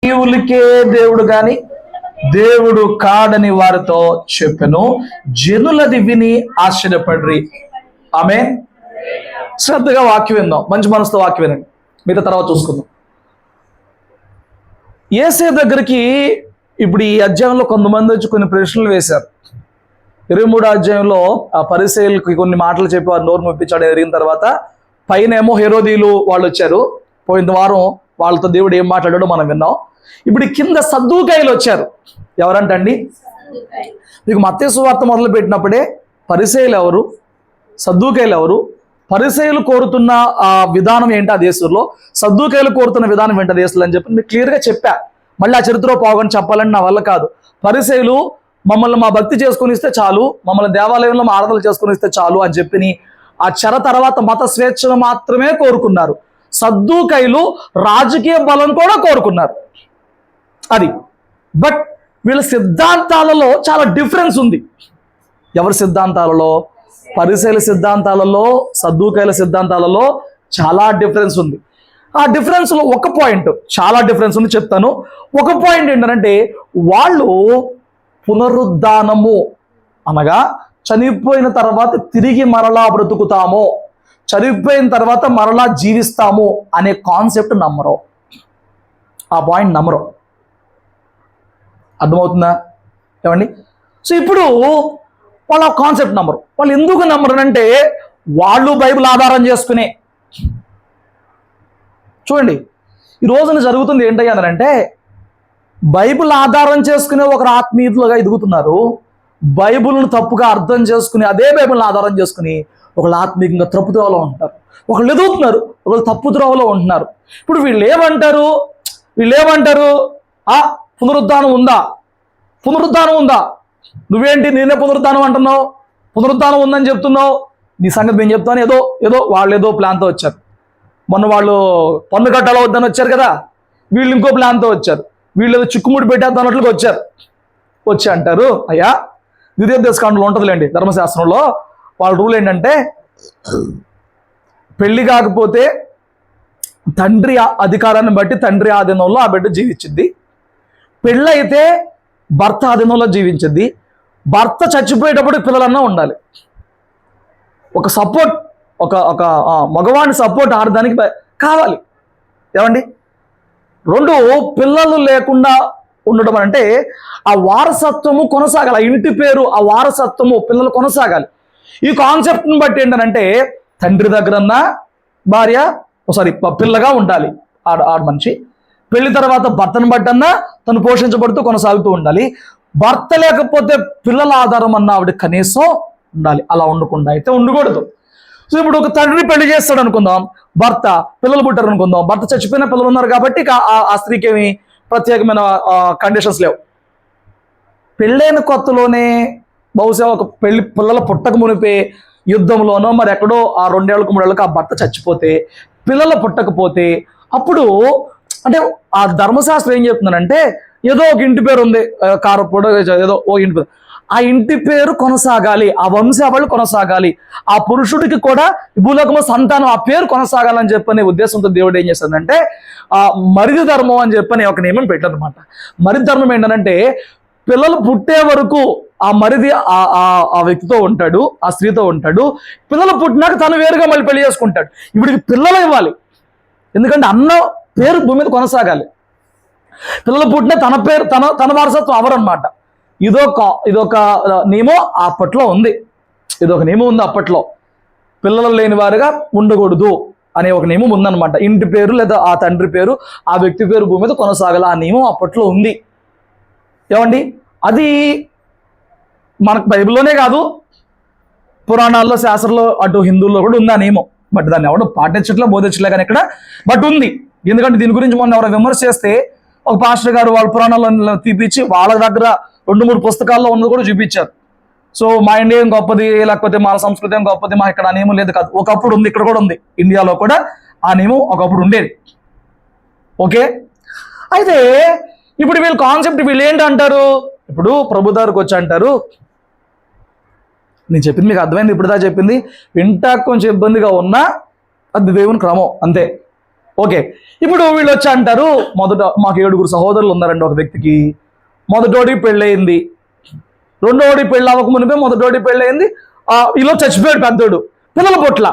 జీవులకే దేవుడు గాని దేవుడు కాడని వారితో చెప్పెను, జనులది విని ఆశ్చర్యపడ్రి. ఆమె శ్రద్ధగా వాక్యం విందాం, మంచి మనసుతో వాక్యం వినండి, మిగతా తర్వాత చూసుకుందాం. యేసే దగ్గరికి ఇప్పుడు ఈ అధ్యాయంలో కొంతమంది వచ్చి కొన్ని ప్రశ్నలు వేశారు. 23వ అధ్యాయంలో ఆ పరిసయ్యులకి కొన్ని మాటలు చెప్పి వారు నోరు ముప్పించాడు. ఎరిగిన తర్వాత పైన ఏమో హెరోదీయులు వాళ్ళు వచ్చారు. పోయిన వారం వాళ్ళతో దేవుడు ఏం మాట్లాడాడో మనం విన్నాం. ఇప్పుడు కింద సద్దూకాయలు వచ్చారు. ఎవరంటండి? మీకు మత్తయి సువార్త మొదలు పెట్టినప్పుడే పరిసయ్యులు ఎవరు, సద్దూకాయలు ఎవరు, పరిసయ్యులు కోరుతున్న ఆ విధానం ఏంటి ఆ దేశంలో, సద్దూకాయలు కోరుతున్న విధానం ఏంటి ఆ దేశంలో అని చెప్పి మీకు క్లియర్గా చెప్పా. మళ్ళీ ఆ చరిత్రలో పోగొని చెప్పాలని నా వల్ల కాదు. పరిసయ్యులు మమ్మల్ని మా భక్తి చేసుకుని ఇస్తే చాలు, మమ్మల్ని దేవాలయంలో మా ఆరాధనలు చేసుకుని ఇస్తే చాలు అని చెప్పి ఆ చెర తర్వాత మత స్వేచ్ఛను మాత్రమే కోరుకున్నారు. సద్దూకైలు రాజకీయ బలం కూడా కోరుకున్నారు. అది బట్ వీళ్ళ సిద్ధాంతాలలో చాలా డిఫరెన్స్ ఉంది. ఎవరి సిద్ధాంతాలలో? పరిసయ్యుల సిద్ధాంతాలలో, సద్దూకైల సిద్ధాంతాలలో చాలా డిఫరెన్స్ ఉంది. ఆ డిఫరెన్స్లో ఒక పాయింట్, చాలా డిఫరెన్స్ ఉంది చెప్తాను. ఒక పాయింట్ ఏంటంటే వాళ్ళు పునరుద్ధానము అనగా చనిపోయిన తర్వాత తిరిగి మరలా బ్రతుకుతాము, చనిపోయిన తర్వాత మరలా జీవిస్తాము అనే కాన్సెప్ట్ నమ్మరు. ఆ పాయింట్ నమ్మరు. అర్థమవుతుందా ఏమండి? సో ఇప్పుడు వాళ్ళు ఆ కాన్సెప్ట్ నమ్మరు. వాళ్ళు ఎందుకు నమ్మరు అంటే వాళ్ళు బైబిల్ ఆధారం చేసుకునే. చూడండి ఈ రోజున జరుగుతుంది ఏంటంటే బైబిల్ ఆధారం చేసుకునే ఒకరు ఆత్మీయులుగా ఎదుగుతున్నారు. బైబిల్ను తప్పుగా అర్థం చేసుకుని అదే బైబిల్ని ఆధారం చేసుకుని ఒకళ్ళు ఆత్మీయంగా తప్పు త్రోవలో ఉంటారు, ఒకళ్ళు ఎదుగుతున్నారు, ఒకళ్ళు తప్పు త్రోవలో ఉంటున్నారు. ఇప్పుడు వీళ్ళు ఏమంటారు? పునరుద్ధానం ఉందా? పునరుద్ధానం ఉందా? నువ్వేంటి నేనే పునరుద్ధానం అంటున్నావు? పునరుద్ధానం ఉందని చెప్తున్నావు. నీ సంగతి నేను చెప్తాను. ఏదో వాళ్ళు ఏదో ప్లాన్తో వచ్చారు. మొన్న వాళ్ళు పన్ను కట్టాలో వద్దని వచ్చారు కదా, వీళ్ళు ఇంకో ప్లాన్తో వచ్చారు. వీళ్ళు ఏదో చిక్కుముడి పెట్టేద్దాన్నట్లుగా వచ్చి అంటారు, అయ్యా ద్వితీయోపదేశకాండంలో ఉంటుందిలేండి, ధర్మశాస్త్రంలో వాళ్ళ రూల్ ఏంటంటే పెళ్లి కాకపోతే తండ్రి అధికారాన్ని బట్టి తండ్రి ఆధీనంలో ఆ బిడ్డ జీవించింది, పెళ్ళైతే భర్త ఆధీనంలో జీవించింది, భర్త చచ్చిపోయేటప్పుడు పిల్లలన్నా ఉండాలి. ఒక సపోర్ట్, ఒక మగవాడిని సపోర్ట్ ఆడడానికి కావాలి. ఏమండి? 2 పిల్లలు లేకుండా ఉండడం అంటే ఆ వారసత్వము కొనసాగాలి. ఆ ఇంటి పేరు, ఆ వారసత్వము, పిల్లలు కొనసాగాలి. ఈ కాన్సెప్ట్ని బట్టి ఏంటంటే తండ్రి దగ్గరన్నా భార్య పిల్లగా ఉండాలి ఆడ మనిషి. పెళ్లి తర్వాత భర్తను బట్టన్నా తను పోషించబడుతూ కొనసాగుతూ ఉండాలి. భర్త లేకపోతే పిల్లల ఆధారం అన్న ఆవిడ కనీసం ఉండాలి. అలా ఉండకుండా అయితే ఉండకూడదు. సో ఇప్పుడు ఒక తండ్రి పెళ్లి చేస్తాడు అనుకుందాం, భర్త పిల్లలు పుట్టారు అనుకుందాం, భర్త చచ్చిపోయిన పిల్లలు ఉన్నారు కాబట్టి ఆ స్త్రీకి ఏమి ప్రత్యేకమైన కండిషన్స్ లేవు. పెళ్ళైన కొత్తలోనే బహుశా ఒక పిల్లల పుట్టక మునిపే యుద్ధంలోనో మరి ఎక్కడో ఆ 2 ఏళ్ళకు 3 ఏళ్ళకు ఆ భర్త చచ్చిపోతే, పిల్లలు పుట్టకపోతే అప్పుడు అంటే ఆ ధర్మశాస్త్రం ఏం చెప్తుందంటే ఏదో ఒక ఇంటి పేరు ఉంది, కారపూడ ఏదో ఓ ఇంటి పేరు, ఆ ఇంటి పేరు కొనసాగాలి, ఆ వంశావళి కొనసాగాలి, ఆ పురుషుడికి కూడా భూలోకము సంతానం ఆ పేరు కొనసాగాలని చెప్పనే ఉద్దేశంతో దేవుడు ఏం చేస్తాడంటే ఆ మరిది ధర్మం అని చెప్పని ఒక నియమం పెట్టారనమాట. మరిది ధర్మం ఏంటంటే పిల్లలు పుట్టే వరకు ఆ మరిది ఆ వ్యక్తితో ఉంటాడు, ఆ స్త్రీతో ఉంటాడు. పిల్లలు పుట్టినాక తను వేరుగా మళ్ళీ పెళ్లి చేసుకుంటాడు. ఇప్పుడు పిల్లలు ఇవ్వాలి, ఎందుకంటే అన్న పేరు భూమి మీద కొనసాగాలి. పిల్లలు పుట్టిన తన పేరు తన వారసత్వం అవరన్నమాట. ఇదొక నియమం అప్పట్లో ఉంది. ఇదొక నియమం ఉంది అప్పట్లో. పిల్లలు లేని వారుగా ఉండకూడదు అనే ఒక నియమం ఉందన్నమాట. ఇంటి పేరు లేదా ఆ తండ్రి పేరు ఆ వ్యక్తి పేరు భూమి మీద కొనసాగాలి, ఆ నియమం అప్పట్లో ఉంది. ఏమండి? అది మనకు బైబిల్లోనే కాదు, పురాణాల్లో, శాస్త్రంలో, అటు హిందువుల్లో కూడా ఉంది ఆ నియమం. బట్ దాన్ని ఎవరు పాటించట్లే, బోధించలే కానీ ఇక్కడ బట్ ఉంది. ఎందుకంటే దీని గురించి మొన్న ఎవరు విమర్శ చేస్తే ఒక పాస్టర్ గారు వాళ్ళ పురాణాలను తీపిచ్చి వాళ్ళ దగ్గర 2-3 పుస్తకాల్లో ఉన్నది కూడా చూపించారు. సో మా ఇండియా ఏం గొప్పది, లేకపోతే మా సంస్కృతి ఏం గొప్పది, మా ఇక్కడ ఆ నియమం లేదు కాదు. ఒకప్పుడు ఉంది, ఇక్కడ కూడా ఉంది, ఇండియాలో కూడా ఆ నియమం ఒకప్పుడు ఉండేది. ఓకే, అయితే ఇప్పుడు వీళ్ళ కాన్సెప్ట్ వీళ్ళు ఏంటి అంటారు? ఇప్పుడు ప్రభు దగ్గరకు వచ్చి అంటారు, నేను చెప్పింది మీకు అర్థమైంది? ఇప్పుడు దా చెప్పింది వింటా కొంచెం ఇబ్బందిగా ఉన్నా అది దేవుని క్రమం అంతే. ఓకే, ఇప్పుడు వీళ్ళు వచ్చి అంటారు, మొదట మాకు 7 సహోదరులు ఉన్నారండి ఒక వ్యక్తికి. మొదటోడికి పెళ్ళయింది, రెండోడి పెళ్ళి అవ్వక మునిపే మొదటోడి పెళ్ళయింది, ఇలా చచ్చిపోయాడు పెద్దోడు, పిల్లల పొట్ల.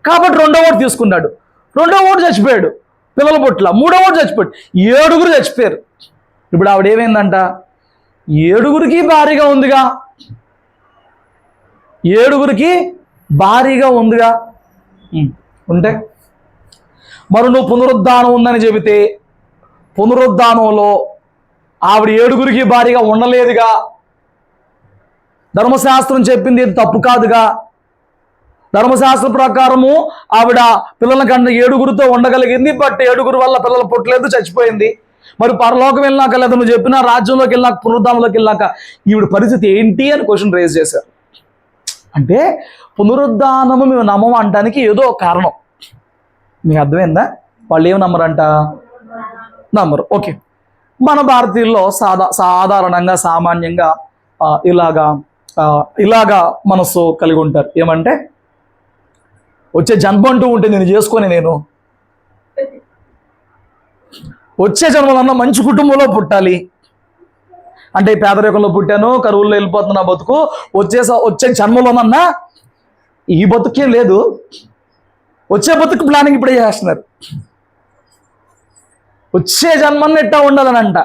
కాబట్టి రెండో ఓటు తీసుకున్నాడు, రెండో ఓటు చచ్చిపోయాడు, పిల్లల పొట్ల. మూడో ఓటు చచ్చిపోయాడు, 7 చచ్చిపోయారు. ఇప్పుడు ఆవిడ ఏమైందంట, 7 భారీగా ఉందిగా, 7 భారీగా ఉందిగా. ఉంటే మరి నువ్వు పునరుద్ధానం ఉందని చెబితే పునరుద్ధానంలో ఆవిడ 7 భారీగా ఉండలేదుగా. ధర్మశాస్త్రం చెప్పింది ఇది తప్పు కాదుగా. ధర్మశాస్త్రం ప్రకారము ఆవిడ పిల్లల కన్నా 7 ఉండగలిగింది. బట్ 7 వల్ల పిల్లలు పుట్టలేదు, చచ్చిపోయింది. మరి పరలోకం వెళ్ళినాక, లేదా నువ్వు చెప్పిన రాజ్యంలోకి వెళ్ళినాక, పునరుద్ధానంలోకి వెళ్ళాక ఈవిడ పరిస్థితి ఏంటి అని క్వశ్చన్ రేజ్ చేశారు. అంటే పునరుద్ధానము మేము నమ్మము అంటానికి ఏదో ఒక కారణం. మీకు అర్థమైందా? వాళ్ళు ఏమి నమ్మరంట, నమ్మరు. ఓకే, మన భారతీయుల్లో సాధారణంగా సామాన్యంగా ఇలాగా మనసు కలిగి ఉంటారు. ఏమంటే వచ్చే జన్మ అంటూ ఉంటే నేను చేసుకొని, నేను వచ్చే జన్మలన్నా మంచి కుటుంబంలో పుట్టాలి. అంటే పేదరికంలో పుట్టాను, కరువుల్లో వెళ్ళిపోతున్నా బతుకు, వచ్చే జన్మలోనన్నా ఈ బతుకేం లేదు, వచ్చే బతుకు ప్లానింగ్ ఇప్పుడే చేస్తున్నారు. వచ్చే జన్మని ఎట్టా ఉండదనంట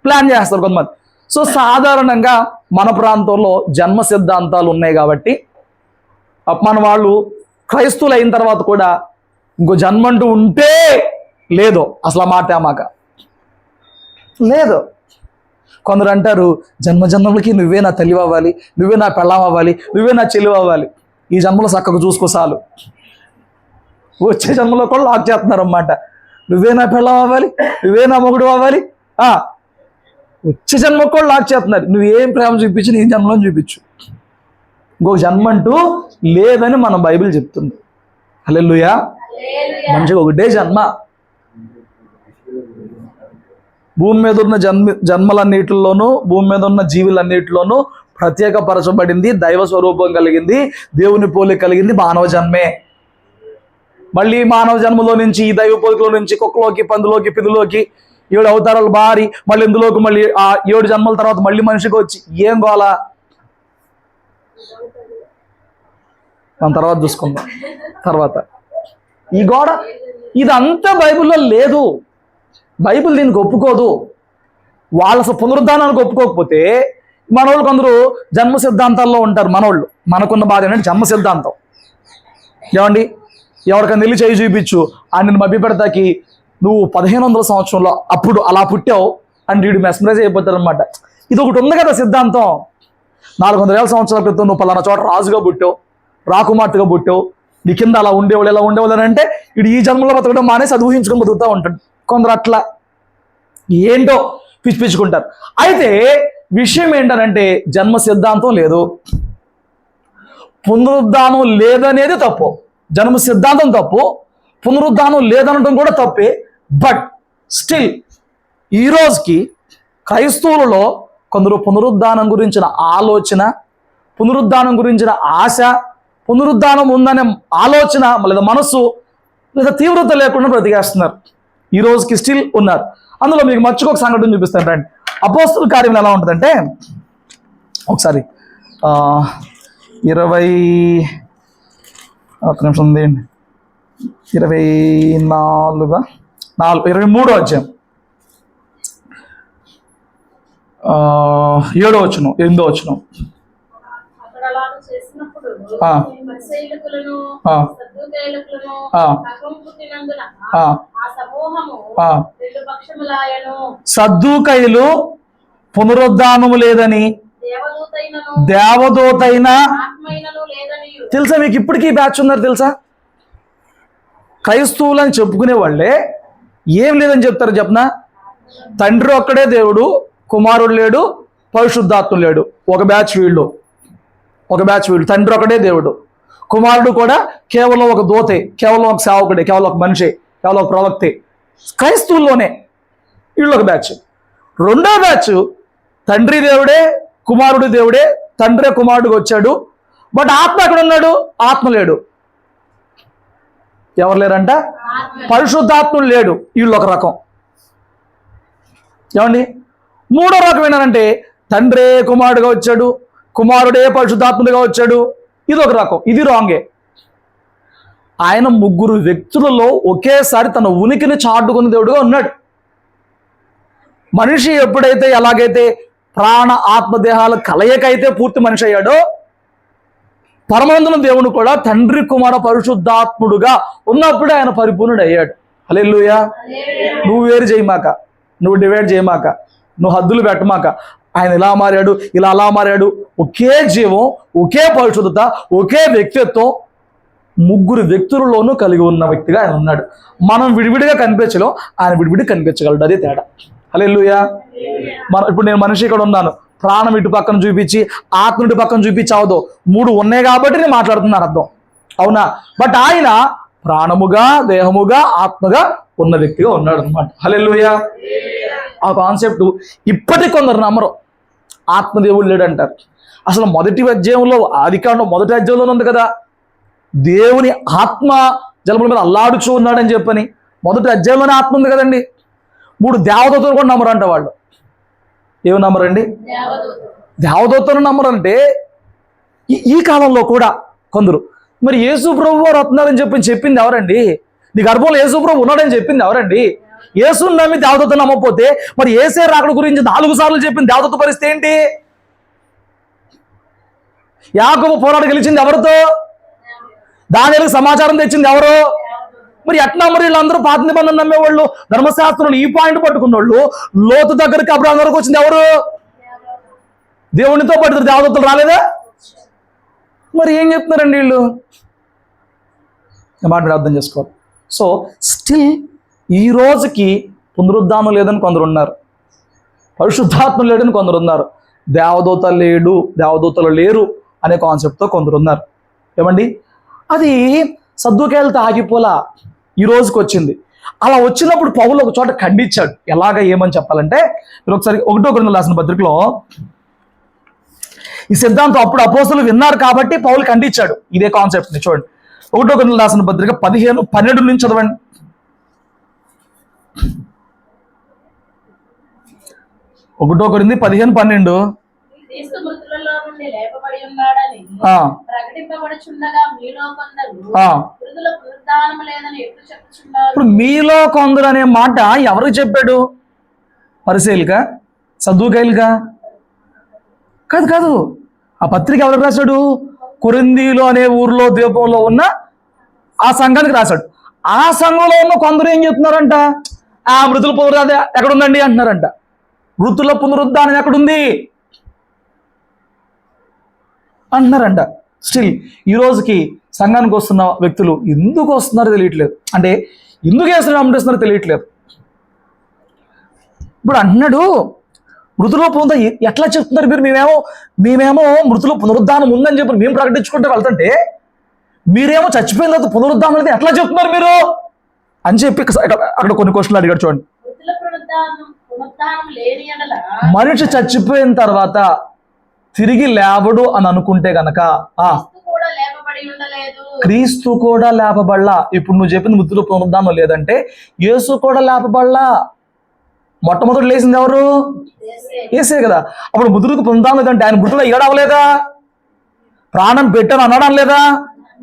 ప్లాన్ చేస్తారు కొంతమంది. సో సాధారణంగా మన ప్రాంతంలో జన్మ సిద్ధాంతాలు ఉన్నాయి కాబట్టి మన వాళ్ళు క్రైస్తవులు అయిన తర్వాత కూడా ఇంకో జన్మ అంటూ ఉంటే లేదు, అసలు మాట లేదు. కొందరు అంటారు, జన్మలకి నువ్వే నా తల్లి అవ్వాలి, నువ్వే నా పెళ్ళం అవ్వాలి, నువ్వే నా చెల్లి అవ్వాలి, ఈ జన్మలో చక్కగా చూసుకో చాలు. వచ్చే జన్మలో కూడా లాక్ చేస్తున్నారు అన్నమాట. నువ్వే నా పెళ్ళం అవ్వాలి, నువ్వే నా మొగుడు అవ్వాలి. వచ్చే జన్మకు కూడా లాక్ చేస్తున్నారు. నువ్వేం ప్రేమ చూపించి నీ జన్మలో చూపించు, ఇంకొక జన్మ అంటూ లేదని మన బైబిల్ చెప్తుంది. హల్లెలూయా. మంచిగా ఒకటే జన్మ. భూమి మీద ఉన్న జన్మలన్నిటిలోనూ, భూమి మీద ఉన్న జీవులన్నిటిలోనూ ప్రత్యేకపరచబడింది, దైవ స్వరూపం కలిగింది, దేవుని పోలిక కలిగింది మానవ జన్మే. మళ్ళీ మానవ జన్మలో నుంచి, ఈ దైవ పోలికలో నుంచి కుక్కలోకి, పందులోకి, పిదులోకి 7 అవతారాలు బారి మళ్ళీ ఇందులోకి మళ్ళీ 7 జన్మల తర్వాత మళ్ళీ మనిషికి వచ్చి ఏం గోలా మన తర్వాత చూసుకుందాం. తర్వాత ఈ గోడ ఇదంతా బైబిల్లో లేదు. బైబిల్ దీనికి ఒప్పుకోదు. వాళ్ళ పునరుద్ధానానికి ఒప్పుకోకపోతే మనోళ్ళు కొందరు జన్మ సిద్ధాంతాల్లో ఉంటారు. మనోళ్ళు మనకున్న బాధ ఏంటంటే జన్మ సిద్ధాంతం. ఏమండి, ఎవరికైనా వెళ్ళి చేయి చూపించు, ఆయన మభ్య పెడతాకి నువ్వు 1500 సంవత్సరంలో అప్పుడు అలా పుట్టావు అని వీడు మెస్మరైజ్ అయిపోతారు అనమాట. ఇది ఒకటి ఉంది కదా సిద్ధాంతం. 400,000 సంవత్సరాల క్రితం నువ్వు పలానా చోట రాజుగా పుట్టావు, రాకుమార్తెగా పుట్టావు, నీ కింద అలా ఉండేవాళ్ళు, ఎలా ఉండేవాళ్ళు అని అంటే వీడు ఈ జన్మలో బతకడం మానేసి అది ఊహించుకొని బతుకుతూ ఉంటాడు. కొందరు అట్లా ఏంటో పిచ్చిపించుకుంటారు. అయితే విషయం ఏంటనంటే జన్మ సిద్ధాంతం లేదు, పునరుద్ధానం లేదనేది తప్పు. జన్మ సిద్ధాంతం తప్పు, పునరుద్ధానం లేదనడం కూడా తప్పే. బట్ స్టిల్ ఈ రోజుకి క్రైస్తవులలో కొందరు పునరుద్ధానం గురించిన ఆలోచన, పునరుద్ధానం గురించిన ఆశ, పునరుద్ధానం ఉందనే ఆలోచన లేదా మనస్సు లేదా తీవ్రత లేకుండా బ్రతికేస్తున్నారు. ఈ రోజుకి స్టిల్ ఉన్నారు. అందులో మీకు మర్చిపోక సంఘటన చూపిస్తాను రండి. అపోస్తల కార్యం ఎలా ఉంటుందంటే, ఒకసారి 23వ అధ్యాయం 7వ వచనం 8వ వచనం. సద్దూకయులు పునరుద్ధానము లేదని, దేవదూతైన తెలుసా మీకు? ఇప్పటికీ బ్యాచ్ ఉన్నారు తెలుసా? క్రైస్తవులు అని చెప్పుకునే వాళ్ళే ఏం లేదని చెప్తారు చెప్పనా? తండ్రి ఒక్కడే దేవుడు, కుమారుడు లేడు, పరిశుద్ధాత్మ లేడు. ఒక బ్యాచ్ వీళ్ళు. తండ్రి ఒకడే దేవుడు, కుమారుడు కూడా కేవలం ఒక దూతే, కేవలం ఒక సేవకుడే, కేవలం ఒక మనిషి, కేవలం ఒక ప్రవక్తే. క్రైస్తవుల్లోనే వీళ్ళు ఒక బ్యాచ్. రెండో బ్యాచ్ తండ్రి దేవుడే, కుమారుడు దేవుడే, తండ్రి కుమారుడికి వచ్చాడు, బట్ ఆత్మ ఎక్కడ ఉన్నాడు? ఆత్మ లేడు. ఎవరు లేరంట? పరిశుద్ధాత్ముడు లేడు, వీళ్ళు ఒక రకం. ఏమండి? మూడో రకం ఏంటంటే తండ్రే కుమారుడుగా వచ్చాడు, కుమారుడే పరిశుద్ధాత్ముడిగా వచ్చాడు, ఇది ఒక రకం. ఇది రాంగే. ఆయన ముగ్గురు వ్యక్తులలో ఒకేసారి తన ఉనికిని చాటుకున్న దేవుడుగా ఉన్నాడు. మనిషి ఎప్పుడైతే ఎలాగైతే ప్రాణ ఆత్మదేహాల కలయికైతే పూర్తి మనిషి అయ్యాడో, పరమానందున దేవుడు కూడా తండ్రి కుమార పరిశుద్ధాత్ముడుగా ఉన్నప్పుడే ఆయన పరిపూర్ణుడు అయ్యాడు. హల్లెలూయా. నువ్వు వేరు చేయమాక, నువ్వు డివైడ్ చేయమాక, నువ్వు హద్దులు పెట్టమాక. ఆయన ఇలా మారాడు, ఇలా అలా మారాడు. ఒకే జీవం, ఒకే పరిశుద్ధత, ఒకే వ్యక్తిత్వం ముగ్గురు వ్యక్తులలోనూ కలిగి ఉన్న వ్యక్తిగా ఆయన ఉన్నాడు. మనం విడివిడిగా కనిపించలేం, ఆయన విడివిడి కనిపించగలడు. అదే తేడా. హల్లెలూయా. ఇప్పుడు నేను మనిషి ఇక్కడ ఉన్నాను, ప్రాణం ఇటు పక్కన చూపించి ఆత్మ ఇటు పక్కన చూపించి అవదు. మూడు ఉన్నాయి కాబట్టి నేను మాట్లాడుతున్నాను, అర్థం అవునా? బట్ ఆయన ప్రాణముగా, దేహముగా, ఆత్మగా ఉన్న వ్యక్తిగా ఉన్నాడు అనమాట. హల్లెలూయా. ఆ కాన్సెప్ట్ ఇప్పటికి కొందరు నమ్మరు. ఆత్మదేవుడు లేడు అంటారు. అసలు మొదటి అధ్యాయంలో, ఆదికాండం మొదటి అధ్యాయంలో ఉంది కదా, దేవుని ఆత్మ జలముల మీద అల్లాడుచూ ఉన్నాడని చెప్పని. మొదటి అధ్యాయంలోనే ఆత్మ ఉంది కదండి. మూడు దేవదూతలు కూడా నమ్మరంట వాళ్ళు. ఏమి నమ్మరండి? దేవదూతలు నమ్మరంటే ఈ కాలంలో కూడా కొందరు. మరి యేసు ప్రభు వారు వస్తున్నారని చెప్పింది ఎవరండి? నీ గర్భంలో యేసు ప్రభు ఉన్నాడని చెప్పింది ఎవరండి? యేసుని నమ్మి దేవదూతలు నమ్మకపోతే మరి యేసే రాకడ గురించి 4 సార్లు చెప్పిన దేవదూత పరిస్థితి ఏంటి? యాకోబు పోరాట గెలిచింది ఎవరితో? దానియేలుకు సమాచారం తెచ్చింది ఎవరు? మరి ఎట్లా? మరి వీళ్ళందరూ పాత నిబంధన నమ్మేవాళ్ళు, ధర్మశాస్త్రంలో ఈ పాయింట్ పట్టుకున్నోళ్ళు. లోతు దగ్గరికి అబ్రాహాము దగ్గరకు వచ్చింది ఎవరు? దేవునితో పాటు దేవదూతలు రాలేదా? మరి ఏం చెప్తున్నారండి వీళ్ళు? మాట అర్థం చేసుకోవాలి. సో స్టిల్ ఈ రోజుకి పునరుద్ధానం లేదని కొందరు ఉన్నారు, పరిశుద్ధాత్మ లేడని కొందరు ఉన్నారు, దేవదూతలు లేరు అనే కాన్సెప్ట్తో కొందరు ఉన్నారు. ఏమండి? అది సద్దుకాయలతో ఆగిపోలా, ఈ రోజుకి వచ్చింది. అలా వచ్చినప్పుడు పౌలు ఒక చోట ఖండించాడు. ఎలాగ ఏమని చెప్పాలంటే, మీరు ఒకసారి 1 కొరింథీయులకు రాసిన పత్రికలో ఈ సిద్ధాంతం అప్పుడు అపోస్తలులు విన్నారు కాబట్టి పౌలు ఖండించాడు ఇదే కాన్సెప్ట్ని. చూడండి, 1 కొరింథీయులకు రాసిన పత్రిక 15:12 నుంచి చదవండి. 1 కొరింథీ 15:12. ఇప్పుడు మీలో కొందరు అనే మాట ఎవరికి చెప్పాడు? పరిసయ్యులుగా? సద్దూకయ్యులుగా? కాదు. ఆ పత్రిక ఎవరికి రాశాడు? కొరింథీలో అనే ఊర్లో ద్వీపంలో ఉన్న ఆ సంఘానికి రాశాడు. ఆ సంఘంలో ఉన్న కొందరు ఏం చెప్తున్నారంట? ఆ మృతుల పునరుద్ధానం ఎక్కడుందండి అంటున్నారంట. మృతుల పునరుద్ధానం ఎక్కడుంది అంటున్నారంట. స్టిల్ ఈ రోజుకి సంఘానికి వస్తున్న వ్యక్తులు ఎందుకు వస్తున్నారో తెలియట్లేదు. అంటే ఎందుకు అమ్మేస్తున్నారో తెలియట్లేదు. ఇప్పుడు అంటున్నాడు మృతుల పునరుద్ధానం ఎట్లా చెప్తున్నారు మీరు? మేమేమో మృతుల పునరుద్ధానం ఉందని చెప్పి మేము ప్రకటించుకుంటే వెళ్తుంటే మీరేమో చచ్చిపోయిన తర్వాత పునరుద్ధానం అనేది ఎట్లా చెప్తున్నారు మీరు అని చెప్పి అక్కడ కొన్ని క్వశ్చన్లు అడిగాడు. చూడండి, మనిషి చచ్చిపోయిన తర్వాత తిరిగి లేవడు అని అనుకుంటే గనక క్రీస్తు కూడా లేపబడలా. ఇప్పుడు నువ్వు చెప్పింది మృతుల పునరుద్ధానం లేదంటే యేసు కూడా లేపబడలా. మొట్టమొదటి లేచింది ఎవరు? యేసే కదా. అప్పుడు మృతులకు పునరుద్ధానం లేదంటే ఆయన మృతులు ఏడవలేదా? ప్రాణం పెట్టాను అనడం లేదా?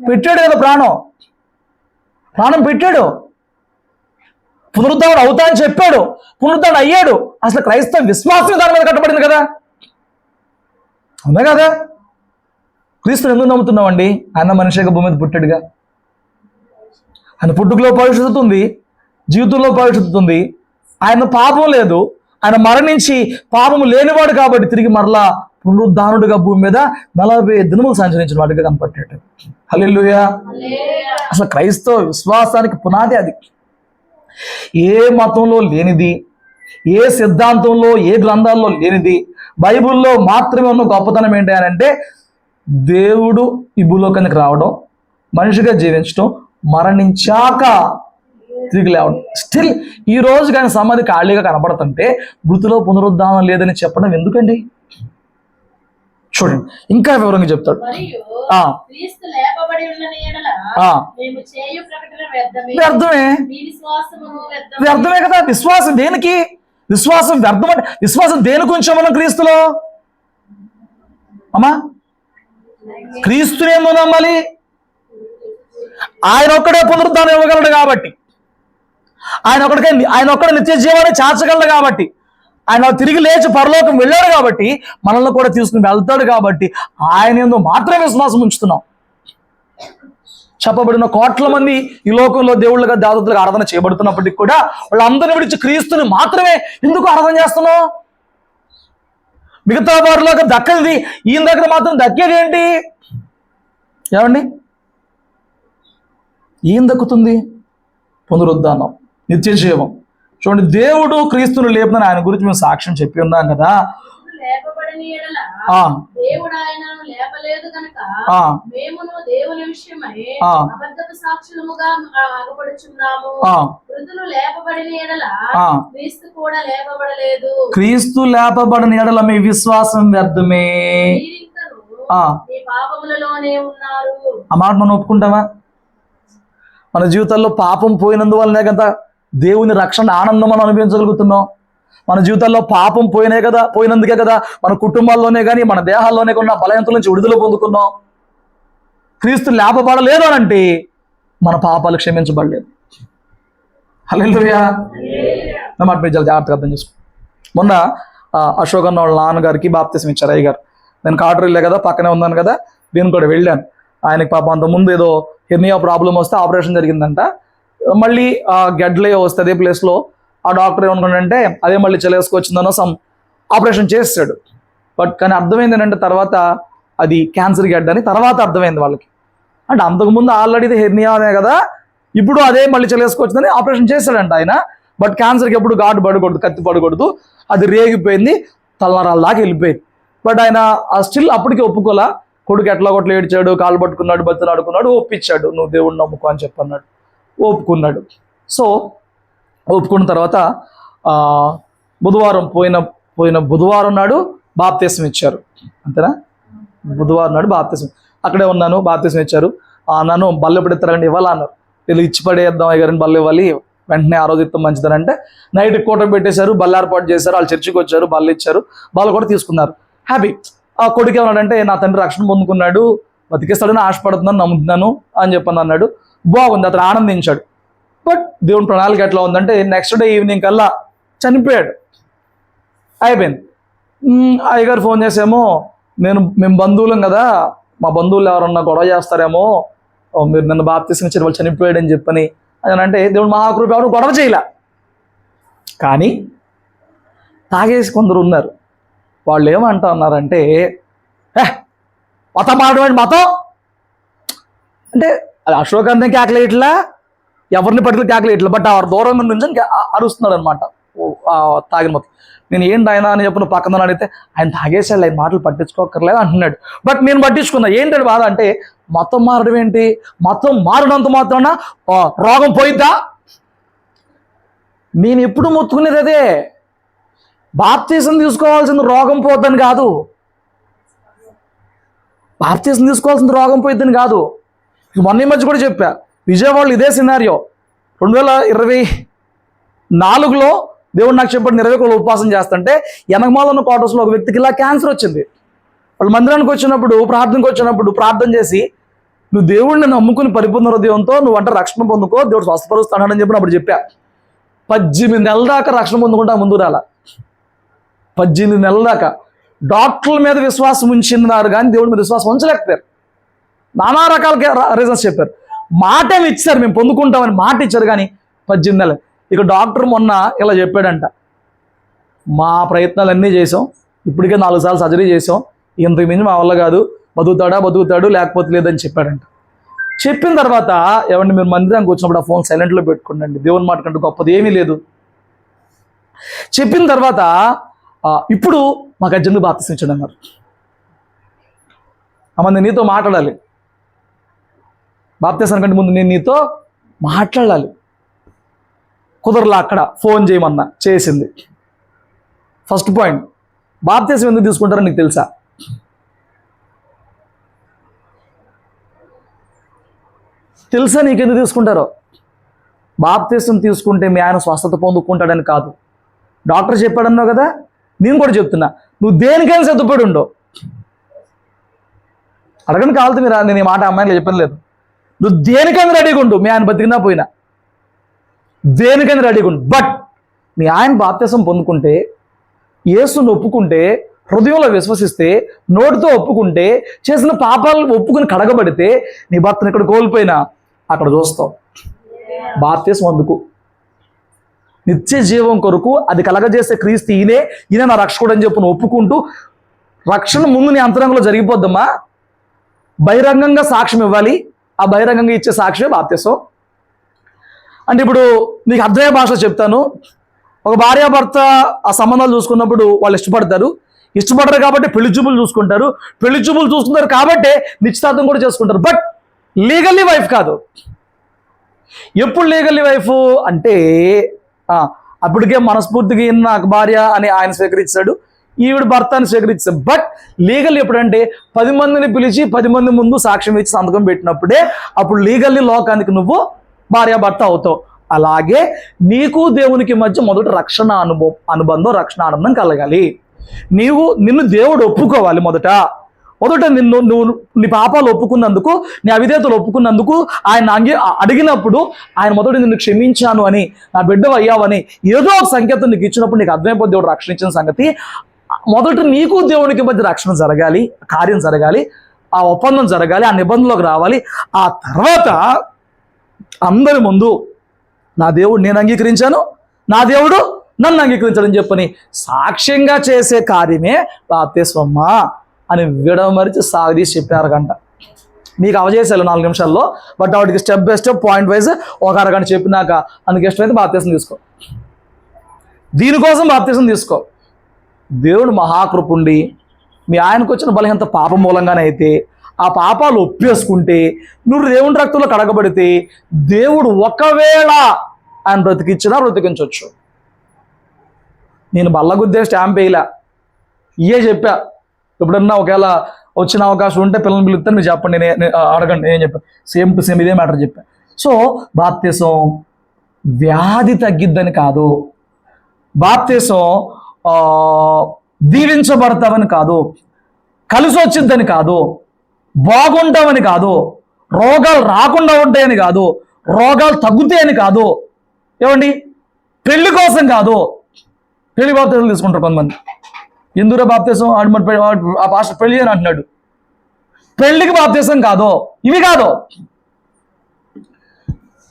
పెట్టాడు కదా, ప్రాణం పెట్టాడు. పునరుద్ధానం అవుతా అని చెప్పాడు, పునరుద్ధానం అయ్యాడు. అసలు క్రైస్తవ విశ్వాసం దాని మీద కట్టబడింది కదా, అవునా కదా? క్రీస్తుని ఎందుకు నమ్ముతున్నామండి? ఆయన మనిషిగా భూమి మీద పుట్టాడుగా. ఆయన పుట్టుకలో పరిశుద్ధత ఉంది, జీవితంలో పరిశుద్ధత ఉంది. ఆయన పాపం లేదు, ఆయన మరణించి పాపము లేనివాడు కాబట్టి తిరిగి మరలా పునరుద్ధానుడిగా భూమి మీద 40 దినములు సంచరించిన వాడిగా కనపడ్డాడు. హల్లెలూయా. అసలు క్రైస్తవ విశ్వాసానికి పునాది అది. ఏ మతంలో లేనిది, ఏ సిద్ధాంతంలో, ఏ గ్రంథాల్లో లేనిది, బైబిల్లో మాత్రమే ఉన్న గొప్పతనం ఏంటి అని అంటే దేవుడు ఈ భూలోకానికి రావడం, మనిషిగా జీవించడం, మరణించాక తిరిగి లేవడం. స్టిల్ ఈ రోజు కానీ సమాధి ఖాళీగా కనపడుతుంటే మృతిలో పునరుద్ధానం లేదని చెప్పడం ఎందుకండి? చూడండి ఇంకా వివరంగా చెప్తాడు. వ్యర్థమే వ్యర్థమే కదా. విశ్వాసం దేనికి? విశ్వాసం వ్యర్థం అంటే విశ్వాసం దేని గురించి మనం క్రీస్తులో అమ్మా క్రీస్తుని ఏమో నమ్మాలి. ఆయన ఒక్కడే పునరుద్ధానం ఇవ్వగలడు కాబట్టి, ఆయన ఒక్కడే నిత్య జీవాన్ని చాచగలడు కాబట్టి, ఆయన తిరిగి లేచి పరలోకం వెళ్ళాడు కాబట్టి, మనల్ని కూడా తీసుకుని వెళ్తాడు కాబట్టి ఆయన యందు మాత్రమే విశ్వాసం ఉంచుతున్నాం. చెప్పబడిన కోట్ల మంది ఈ లోకంలో దేవుళ్ళగా దేవతలుగా ఆరాధన చేయబడుతున్నప్పటికీ కూడా వాళ్ళందరినీ విడిచి క్రీస్తుని మాత్రమే ఎందుకు ఆరాధన చేస్తున్నాం? మిగతా వారిలోకి దక్కది, ఈయన దగ్గర మాత్రం దక్కేది ఏంటి? ఏమండి, ఏం దక్కుతుంది? పునరుద్ధానం, నిత్య జీవం. చూడండి, దేవుడు క్రీస్తును లేపునని ఆయన గురించి మేము సాక్ష్యం చెప్పి ఉన్నాం కదా. క్రీస్తు లేపబడిన ఎడల మీ విశ్వాసం వ్యర్థమే. ఆ మాట మనం ఒప్పుకుంటామా? మన జీవితాల్లో పాపం పోయినందువల్లనే కదా దేవుని రక్షణ ఆనందం మనం అనుభవించగలుగుతున్నాం. మన జీవితాల్లో పాపం పోయినందుకే కదా మన కుటుంబాల్లోనే కానీ మన దేహాల్లోనే ఉన్న బలహీనతల నుంచి విడుదల పొందుకున్నాం. క్రీస్తు లేపబడలేదు అని అంటే మన పాపాలు క్షమించబడలేదు. హల్లెలూయా. మాట మీరు జాగ్రత్తగా అర్థం చేసుకో. మొన్న అశోక్ అన్న వాళ్ళ నాన్నగారికి బాప్తిసం ఇచ్చారు అయ్య గారు. నేను కాటర్ వెళ్ళా కదా, పక్కనే ఉన్నాను కదా, నేను కూడా వెళ్ళాను. ఆయనకి పాపం అంతకుముందు ఏదో హెర్నియా ప్రాబ్లం వస్తే ఆపరేషన్ జరిగిందంట. మళ్ళీ గడ్లే వస్తే అదే ప్లేస్లో ఆ డాక్టర్ ఏమనుకున్నాడంటే అదే మళ్ళీ చెలేసుకొచ్చిందనో సమ్ ఆపరేషన్ చేస్తాడు. కానీ అర్థమైంది ఏంటంటే తర్వాత అది క్యాన్సర్ గడ్డ అని తర్వాత అర్థమైంది వాళ్ళకి. అంటే అంతకుముందు ఆల్రెడీ ఇది హెర్నియా అనే కదా, ఇప్పుడు అదే మళ్ళీ చెలేసుకొచ్చిందని ఆపరేషన్ చేస్తాడంట ఆయన. బట్ క్యాన్సర్కి ఎప్పుడు ఘాటు పడకూడదు, కత్తి పడకూడదు, అది రేగిపోయింది, తలనరాల్లాగా వెళ్ళిపోయింది. బట్ ఆయన స్టిల్ అప్పటికి ఒప్పుకోలా. కొడుకు ఎట్లా కొట్లా ఏడ్చాడు, కాలు పట్టుకున్నాడు, బతులు ఆడుకున్నాడు, ఒప్పించాడు, నువ్వు దేవుడిని నమ్ముకో అని చెప్పన్నాడు. ఒప్పుకున్నాడు. సో ఒప్పుకున్న తర్వాత పోయిన బుధవారం నాడు బాప్తిసం ఇచ్చారు. అంతేనా? బుధవారం నాడు బాప్తిసం, అక్కడే ఉన్నాను, బాప్తిసం ఇచ్చారు. నన్ను బల్ల ఎప్పుడు ఇస్తారండి? ఇవ్వాలా అన్నారు. వీళ్ళు ఇచ్చి పడేద్దాం అయ్యారని బల్ల ఇవ్వాలి, వెంటనే ఆ రోజు ఇస్తాం మంచిదని అంటే నైట్ కూటమి పెట్టేశారు, బల్ల ఏర్పాటు చేశారు. వాళ్ళు చర్చికి వచ్చారు, బల్ల ఇచ్చారు, బల్ల కూడా తీసుకున్నారు. హ్యాపీ. ఆ కొడుకు ఏమన్నాడంటే నా తండ్రి రక్షణ పొందుకున్నాడు, బతికేస్తాడని ఆశపడుతున్నాను, నమ్ముతున్నాను అని చెప్పని అన్నాడు. బాగుంది, అతను ఆనందించాడు. బట్ దేవుని ప్రణాళిక ఎట్లా ఉందంటే నెక్స్ట్ డే ఈవినింగ్ కల్లా చనిపోయాడు. అయిపోయింది. అయ్యగారు ఫోన్ చేసేమో మేము బంధువులం కదా, మా బంధువులు ఎవరన్నా గొడవ చేస్తారేమో, మీరు నన్ను బాప్తిసం ఇచ్చిన వాళ్ళు చనిపోయాడు అని చెప్పని అని అంటే దేవుడు మహాకృప ఎవరు గొడవ చేయలే. కానీ తాగేసి కొందరు ఉన్నారు. వాళ్ళు ఏమంటా ఉన్నారంటే మతం మాట్లాడమండి, మతం అంటే అది అశోకాన్ని కేకలేట్లా, ఎవరిని పట్టుకుని కేకలేట్లా, బట్ ఆ దూరంగా నుంచి అరుస్తున్నాడు అనమాట తాగిన మొత్తం. నేను ఏంటి ఆయన అని చెప్పిన పక్కన అడిగితే ఆయన తాగేసాడు, ఆయన మాటలు పట్టించుకోకర్లేదు అంటున్నాడు. బట్ నేను పట్టించుకున్నా. ఏంటంటే బాధ అంటే మతం మారడం ఏంటి? మతం మారినంత మాత్రాన రోగం పోయిద్దా? నేను ఎప్పుడు మొత్తుకునేది అదే, బాప్తిసం తీసుకోవాల్సింది రోగం పోద్దని కాదు, బాప్తిసం తీసుకోవాల్సింది రోగం పోయిద్దని కాదు. మొన్న మధ్య కూడా చెప్పా, విజయవాడలో ఇదే సినారియో. 2024లో దేవుడు నాకు చెప్పాడు 21 ఉపవాసం చేస్తుంటే వెనకమాల ఉన్న క్వార్టర్స్లో ఒక వ్యక్తికి ఇలా క్యాన్సర్ వచ్చింది. వాళ్ళు మందిరానికి వచ్చినప్పుడు ప్రార్థన చేసి నువ్వు దేవుడిని నమ్ముకుని పరిపూర్ణ హృదయంతో నువ్వు అంటే రక్షణ పొందుకో, దేవుడు స్వస్థపరుస్తాడని చెప్పి అప్పుడు చెప్పా. 18 నెలల దాకా రక్షణ పొందుకుంటా ముందు రాల. 18 నెలల దాకా డాక్టర్ల మీద విశ్వాసం ఉంచినారు కానీ దేవుడి మీద విశ్వాసం ఉంచలేకపోయారు. నానా రకాల రీజన్స్ చెప్పారు. మాట ఇచ్చారు, మేము పొందుకుంటామని మాట ఇచ్చారు, కానీ 18 నెలలు. ఇక డాక్టర్ మొన్న ఇలా చెప్పాడంట, మా ప్రయత్నాలన్నీ చేసాం, ఇప్పటికే 4 సార్లు సర్జరీ చేసాం, ఇంతకు మించి మా వల్ల కాదు, బతుకుతాడు లేకపోతే లేదని చెప్పాడంట. చెప్పిన తర్వాత ఏమంటే మీరు మందిరానికి వచ్చినప్పుడు ఆ ఫోన్ సైలెంట్లో పెట్టుకోండి, దేవుని మాట కంటే గొప్పది ఏమీ లేదు. చెప్పిన తర్వాత ఇప్పుడు మాకు అర్జెంట్గా బాప్తిసం ఇచ్చాడు అన్నారు. అమ్మ నేను నీతో మాట్లాడాలి, బాప్తిసం కంటే ముందు నేను నీతో మాట్లాడాలి. కుదరలా. అక్కడ ఫోన్ చేయమన్నా, చేసింది. ఫస్ట్ పాయింట్, బాప్తిసం ఎందుకు తీసుకుంటారో నీకు తెలుసా? తెలుసా నీకెందుకు తీసుకుంటారో? బాప్తిసం తీసుకుంటే మీ ఆయన స్వస్థత పొందుకుంటాడని కాదు. డాక్టర్ చెప్పాడన్నావు కదా, నేను కూడా చెప్తున్నా, నువ్వు దేనికైనా సిద్ధపడి ఉండవు. అడగని కావాలి మీరు, నేను ఈ మాట అమ్మాయిని చెప్పని లేదు. నువ్వు దేనికైనా రెడీగా ఉండు, మీ ఆయన బతికినా పోయినా దేనికైనా రెడీగా ఉండు. బట్ మీ ఆయన బాప్తిసం పొందుకుంటే, యేసుని ఒప్పుకుంటే, హృదయంలో విశ్వసిస్తే, నోటితో ఒప్పుకుంటే, చేసిన పాపాలను ఒప్పుకుని కడగబడితే, నీ భర్తను ఇక్కడ కోల్పోయినా అక్కడ చూస్తావు. బాప్తిసం అందుకు నిత్య జీవం కొరకు, అది కలగజేసే క్రీస్తు ఈయన నా రక్షకుడు అని చెప్పి నువ్వు ఒప్పుకుంటూ, రక్షణ ముందు నీ అంతరంగంలో జరిగిపోద్దమ్మా. బహిరంగంగా సాక్ష్యం ఇవ్వాలి. ఆ బహిరంగంగా ఇచ్చే సాక్ష్యమే బాప్తిసం. అంటే ఇప్పుడు నీకు అర్థమయ్యే భాషలో చెప్తాను. ఒక భార్యాభర్త ఆ సంబంధాలు చూసుకున్నప్పుడు వాళ్ళు ఇష్టపడరు కాబట్టి పెళ్లి చూపులు చూసుకుంటారు. పెళ్లి చూపులు చూసుకుంటారు కాబట్టి నిశ్చితార్థం కూడా చేసుకుంటారు. బట్ లీగల్లీ వైఫ్ కాదు. ఎప్పుడు లీగల్లీ వైఫ్ అంటే అప్పటికే మనస్ఫూర్తిగా నాకు భార్య అని ఆయన స్వీకరించాడు, ఈవిడ భర్త అని స్వీకరించాడు. బట్ లీగల్ ఎప్పుడంటే 10 మందిని పిలిచి 10 మంది ముందు సాక్ష్యం ఇచ్చి సంతకం పెట్టినప్పుడే అప్పుడు లీగల్లీ లోకానికి నువ్వు భార్యాభర్త అవుతావు. అలాగే నీకు దేవునికి మధ్య మొదట రక్షణ అనుబంధం, రక్షణ ఆనందం కలగాలి. నిన్ను దేవుడు ఒప్పుకోవాలి. మొదట నువ్వు నీ పాపాలు ఒప్పుకున్నందుకు, నీ అవిధేయతలు ఒప్పుకున్నందుకు ఆయన అడిగినప్పుడు ఆయన మొదట నిన్ను క్షమించాను అని, నా బిడ్డవు అయ్యావని ఏదో ఒక సంకేతం నీకు ఇచ్చినప్పుడు నీకు అర్థమైపోతే దేవుడు రక్షణ ఇచ్చిన సంగతి. మొదట నీకు దేవునికి మధ్య రక్షణ జరగాలి, కార్యం జరగాలి, ఆ ఒప్పందం జరగాలి, ఆ నిబంధనలోకి రావాలి. ఆ తర్వాత అందరి ముందు నా దేవుడు నేను అంగీకరించాను, నా దేవుడు నన్ను అంగీకరించాడని చెప్పని సాక్ష్యంగా చేసే కార్యమే బాప్తిస్మమ్మ అని విడమరిచి సాగదీసి చెప్పి అరగంట. మీకు అవజేసాను 4 నిమిషాల్లో. బట్ వాటికి step by step point wise ఒక అరగంట చెప్పినాక అందుకు ఇష్టమైతే బాప్తిసం తీసుకో. దీనికోసం బాప్తిసం తీసుకో. దేవుడు మహాకృపుండి మీ ఆయనకు వచ్చిన బలహీనత పాపం మూలంగానే అయితే ఆ పాపాలు ఒప్పేసుకుంటే, నువ్వు దేవుని రక్తంలో కడగబడితే, దేవుడు ఒకవేళ ఆయన బ్రతికించవచ్చు. నేను బల్లగుద్దే స్టాంప్ వేయలే, ఇయే చెప్పా. ఎప్పుడన్నా ఒకవేళ వచ్చిన అవకాశం ఉంటే పిల్లల్ని పిలుస్తాను, మీరు చెప్పండి, నేను అడగండి, నేను చెప్పాను. సేమ్ టు సేమ్ ఇదే మ్యాటర్ చెప్పాను. సో బాప్తిసం వ్యాధి తగ్గిద్దని కాదు, బాప్తిసం దీవించబడతామని కాదు, కలిసి వచ్చిద్దని కాదు, బాగుంటామని కాదు, రోగాలు రాకుండా ఉంటాయని కాదు, రోగాలు తగ్గుతాయని కాదు, ఏమండి పెళ్లి కోసం కాదు. పెళ్లి బాప్తిసం తీసుకుంటారు కొంతమంది. ఎందుకు బాప్తిసం ఆ పాస్టర్ పెళ్లి అని అంటున్నాడు. పెళ్లికి బాప్తిసం కాదు, ఇవి కాదు.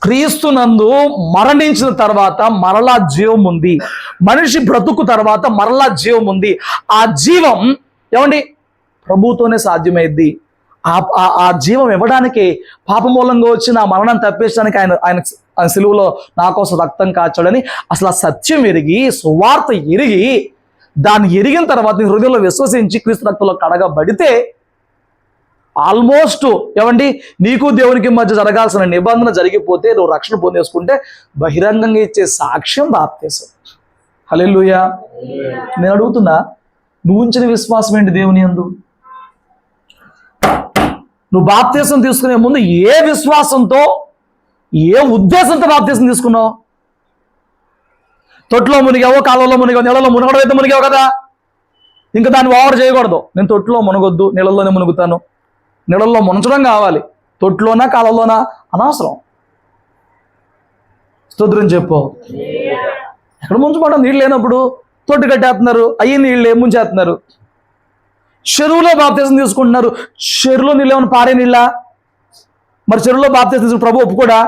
క్రీస్తునందు మరణించిన తర్వాత మరలా జీవం ఉంది. మనిషి బ్రతుకు తర్వాత మరలా జీవం ఉంది. ఆ జీవం ఏమండి ప్రభుతోనే సాధ్యమైద్ది. ఆ జీవం ఇవ్వడానికి పాపమూలంగా వచ్చిన ఆ మరణం తప్పించడానికి ఆయన సిలువలో నా కోసం రక్తం కాచాడని అసలు ఆ సత్యం ఎరిగి, సువార్త ఎరిగి, దాన్ని ఎరిగిన తర్వాత నీ హృదయంలో విశ్వసించి క్రీస్తు రక్తంలో కడగబడితే ఆల్మోస్ట్ ఏమండి నీకు దేవునికి మధ్య జరగాల్సిన నిబంధన జరిగిపోతే నువ్వు రక్షణ పొందేసుకుంటే బహిరంగంగా ఇచ్చే సాక్ష్యం బాప్తిసం. హల్లెలూయా. నేను అడుగుతున్నా, నువ్వు ఉంచిన విశ్వాసం ఏంటి దేవుని యందు? నువ్వు బాప్తిసం తీసుకునే ముందు ఏ విశ్వాసంతో, ఏ ఉద్దేశంతో బాప్తిసం తీసుకున్నావు? తొట్టులో మునిగావో, కాలంలో మునిగావు, నీళ్ళలో మునగడం అయితే మునిగావు కదా, ఇంకా దాన్ని ఓవర్ చేయకూడదు. నేను తొట్టులో మునగొద్దు, నీళ్ళల్లోనే మునుగుతాను. నీళ్ళల్లో మునచడం కావాలి, తొట్టులోనా కాలంలోనా అనవసరం. స్తోత్రం చెప్పు. ఎక్కడ ముంచుకోవడం? నీళ్ళు లేనప్పుడు తొట్టు కట్టేస్తున్నారు, అయ్యి నీళ్ళు ముంచేస్తున్నారు. చెరువులో బాప్తిసం తీసుకుంటున్నారు, చెరువులో నీళ్ళు ఏమైనా పారే నీళ్ళ? మరి చెరువులో బాప్తిసం తీసుకుని ప్రభు ఒప్పుకోడా?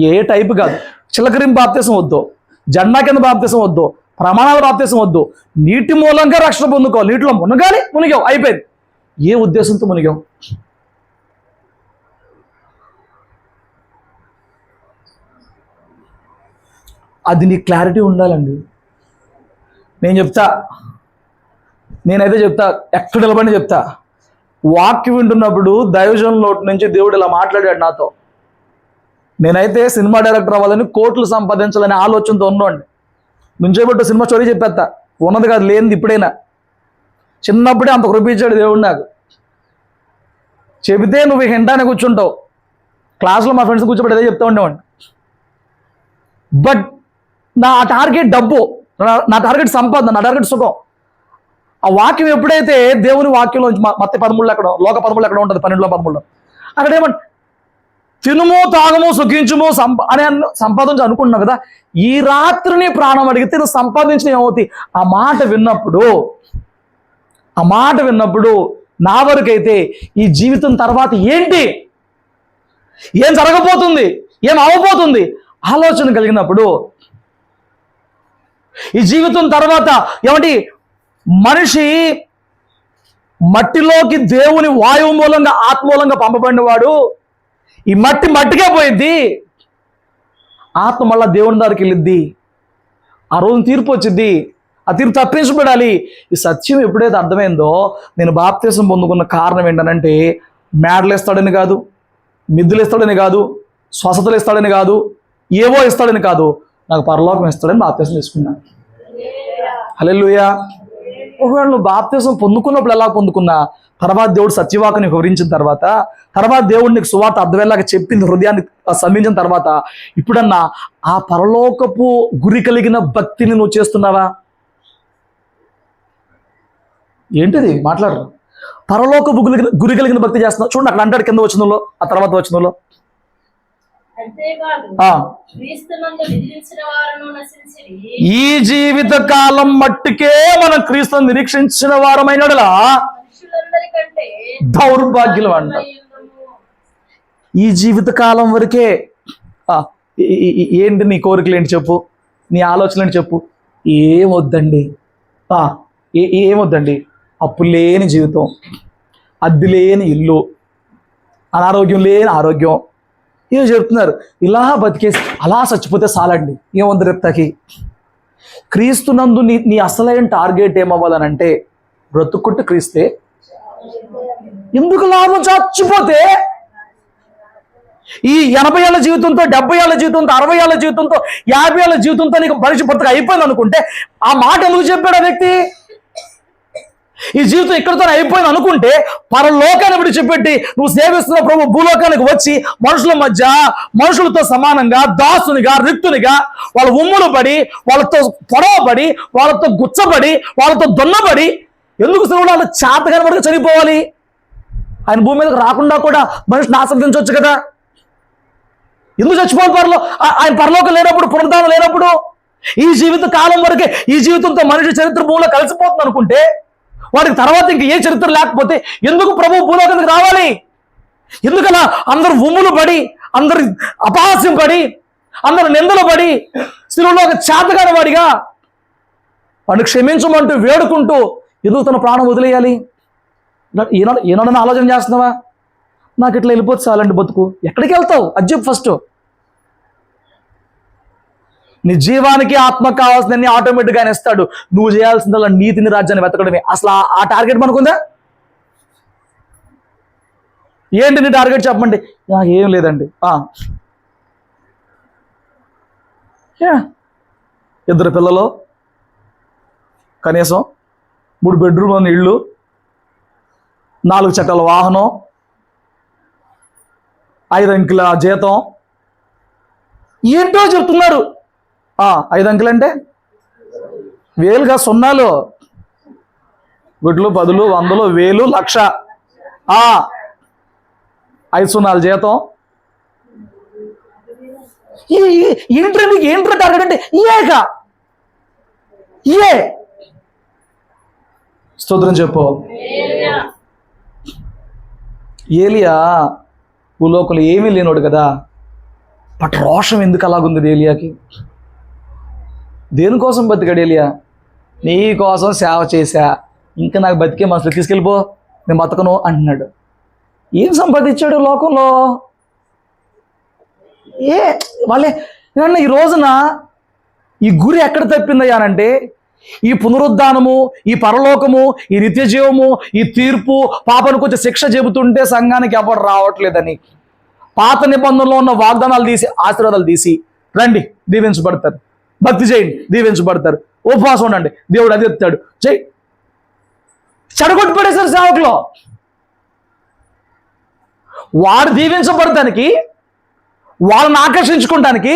ఏ టైపు కాదు. చిలకరింపు బాప్తిసం వద్దు, జెండా కింద బాప్తిసం వద్దు, ప్రమాణాల బాప్తిసం వద్దు. నీటి మూలంగా రక్షణ పొందుకోవాలి. నీటిలో మునగాలి, మునిగావు, అయిపోయింది. ఏ ఉద్దేశంతో మునిగావు? అది నీ క్లారిటీ ఉండాలండి. నేనైతే చెప్తా, ఎక్కడ నిలబడి చెప్తా. వాక్యం వింటున్నప్పుడు దైవజనుల నోటి నుంచి దేవుడు ఇలా మాట్లాడాడు నాతో. నేనైతే సినిమా డైరెక్టర్ అవ్వాలని, కోట్లు సంపాదించాలని ఆలోచనతో ఉన్నోండి. నుంచోబెట్టు సినిమా స్టోరీ చెప్పేస్తా, ఉన్నది కాదు లేనిది. ఇప్పుడైనా చిన్నప్పుడే అంత కృపించాడు దేవుడు నాకు. చెబితే నువ్వు వింటానే కూర్చుంటావు, క్లాస్లో మా ఫ్రెండ్స్ కూర్చోబెట్టి అదే చెప్తూ ఉండేవాడిని. బట్ నా టార్గెట్ డబ్బు, నా టార్గెట్ సంపాదన, నా టార్గెట్ సుఖం. ఆ వాక్యం ఎప్పుడైతే దేవుని వాక్యంలో మత్తయి 13 ఎక్కడ, లోక 13 ఎక్కడ ఉంటుంది, 12:13 అక్కడ ఏమంటే తినుము తాగము సుఖించుము అని సంపాదించి అనుకుంటున్నావు కదా, ఈ రాత్రిని ప్రాణం అడిగితే నువ్వు సంపాదించిన ఏమవుతాయి? ఆ మాట విన్నప్పుడు నా వరకైతే ఈ జీవితం తర్వాత ఏంటి, ఏం జరగబోతుంది, ఏం అవ్వబోతుంది ఆలోచన కలిగినప్పుడు, ఈ జీవితం తర్వాత ఏమంటే మనిషి మట్టిలోకి దేవుని వాయువు మూలంగా ఆత్మ మూలంగా పంపబడినవాడు, ఈ మట్టికే పోయిద్ది, ఆత్మ మళ్ళా దేవుని దగ్గరికి వెళ్ళిద్ది. ఆ రోజు తీర్పు వచ్చిద్ది, ఆ తీర్పు తప్పించబడాలి. ఈ సత్యం ఎప్పుడైతే అర్థమైందో, నేను బాప్తిసం పొందుకున్న కారణం ఏంటనంటే మేడలు ఇస్తాడని కాదు, మిద్దులు ఇస్తాడని కాదు, స్వస్థతలు ఇస్తాడని కాదు, ఏవో ఇస్తాడని కాదు, నాకు పరలోకం ఇస్తాడని బాప్తిసం తీసుకున్నాను. హల్లెలూయా. ఒకవేళ నువ్వు బాప్తిసం పొందుకున్నప్పుడు ఎలా పొందుకున్నా, తర్వాత దేవుడు సత్యవాకుని వివరించిన తర్వాత, తర్వాత దేవుడు నీకు సువార్త అర్థమయ్యేలాగా చెప్పింది, హృదయాన్ని సమీపించిన తర్వాత, ఇప్పుడన్నా ఆ పరలోకపు గురి కలిగిన భక్తిని నువ్వు చేస్తున్నావా? ఏంటిది మాట్లాడరు? పరలోకపు గురి కలిగిన భక్తి చేస్తున్నావు. చూడండి అక్కడ అంటాడు కింద వచనంలో, ఆ తర్వాత వచనంలో, ఈ జీవిత కాలం మట్టుకే మనం క్రీస్తును నిరీక్షించిన వారమైనడలా దౌర్భాగ్యులు అంటారు. ఈ జీవిత కాలం వరకే ఏంటి నీ కోరికలు ఏంటి చెప్పు, నీ ఆలోచనలు ఏంటి చెప్పు. ఏమొద్దండి, ఏమొద్దండి. అప్పు లేని జీవితం, అద్దె లేని ఇల్లు, అనారోగ్యం లేని ఆరోగ్యం, ఏం చెప్తున్నారు. ఇలా బతికేసి అలా చచ్చిపోతే చాలండి, ఏముంది రేపుతాకి. క్రీస్తునందు నీ అసలైన టార్గెట్ ఏమవ్వాలనంటే బ్రతుకుంటే క్రీస్తే. ఎందుకు లాభం? చచ్చిపోతే ఈ 80 ఏళ్ళ జీవితంతో, 70 ఏళ్ళ జీవితంతో, 60 ఏళ్ళ జీవితంతో, 50 ఏళ్ళ జీవితంతో నీకు మనిషి బ్రతుకు అయిపోయింది అనుకుంటే ఆ మాట ఎందుకు చెప్పాడు ఆ వ్యక్తి? ఈ జీవితం ఇక్కడితో అయిపోయింది అనుకుంటే పరలోకాన్ని విడిచిపెట్టి నువ్వు సేవిస్తున్న ప్రభు భూలోకానికి వచ్చి మనుషుల మధ్య మనుషులతో సమానంగా దాసునిగా, రిక్తునిగా, వాళ్ళ ఉమ్ములు పడి, వాళ్ళతో పొడవబడి, వాళ్ళతో గుచ్చబడి, వాళ్ళతో దొన్నబడి, ఎందుకు శ్రవణాలు చేతగాని వరకు చనిపోవాలి? ఆయన భూమి మీదకి రాకుండా కూడా మనిషిని ఆస్వాదించవచ్చు కదా. ఎందుకు చచ్చిపోవాలి? ఆయన పరలోకం లేనప్పుడు, పునరుద్ధానం లేనప్పుడు, ఈ జీవిత కాలం వరకే ఈ జీవితంతో మనిషి చరిత్ర భూమిలో కలిసిపోతుంది అనుకుంటే, వాడికి తర్వాత ఇంక ఏ చరిత్ర లేకపోతే ఎందుకు ప్రభు భూలోకానికి రావాలి? ఎందుకలా అందరూ ఉమ్ములు పడి, అందరు అపహాస్యం పడి, అందరు నిందలు పడి, శిలువలో ఒక చేతగాని వాడిగా వాడిని క్షమించమంటూ వేడుకుంటూ ఎందుకు తన ప్రాణం వదిలేయాలి? ఏనాడన్నా ఆలోచన చేస్తున్నావా? నాకు ఇట్లా వెళ్ళిపోతే చాలండి బతుకు. ఎక్కడికి వెళ్తావు అది చెప్పు ఫస్ట్. నీ జీవానికి ఆత్మ కావాల్సిందని ఆటోమేటిక్గా ఆయన ఇస్తాడు. నువ్వు చేయాల్సిందల్లా నీతిని, రాజ్యాన్ని వెతకడమే. అసలు ఆ టార్గెట్ మనకుందా? ఏంటి నీ టార్గెట్ చెప్పండి. ఏం లేదండి. 2 పిల్లలు, కనీసం 3 బెడ్రూమ్లోని ఇళ్ళు, 4 చక్రాల వాహనం, 5 అంకెల జీతం, ఏంటో చెప్తున్నారు. 5 అంకెలు అంటే వేలుగా, సున్నాలు, గుడ్లు, 10, 100, 1000, 1,00,000, 5 సున్నాల జీతం. ఏంట్రా నీకు, ఏంట్రా టార్గెట్ అంటే ఏ స్తోత్రం చెప్పు. ఏలియా భూలోకంలో ఏమీ లేనోడు కదా, బట్ రోషం ఎందుకు అలాగుంది ఏలియాకి? దేనికోసం బతికాడు ఏలియా? నీ కోసం సేవ చేశా, ఇంకా నాకు బతికే మనసులో తీసుకెళ్ళిపో, నేను బతకను అంటున్నాడు. ఏం సంపాదించాడు లోకంలో? వాళ్ళే ఈ రోజున ఈ గురి ఎక్కడ తప్పిందయ్యానంటే, ఈ పునరుద్ధానము, ఈ పరలోకము, ఈ నిత్య జీవము, ఈ తీర్పు, పాపను కొంచెం శిక్ష చెబుతుంటే సంఘానికి ఎవరు రావట్లేదని పాత నిబంధనలో ఉన్న వాగ్దానాలు తీసి, ఆశీర్వాదాలు తీసి, రండి దీవించబడతారు, భక్తి చేయండి దీవించబడతారు, ఉపవాసం ఉండండి దేవుడు అది ఎత్తాడు, చెడగొట్టి పడేశారు సేవకులు. వాడు దీవించబడటానికి వాళ్ళని ఆకర్షించుకోవడానికి,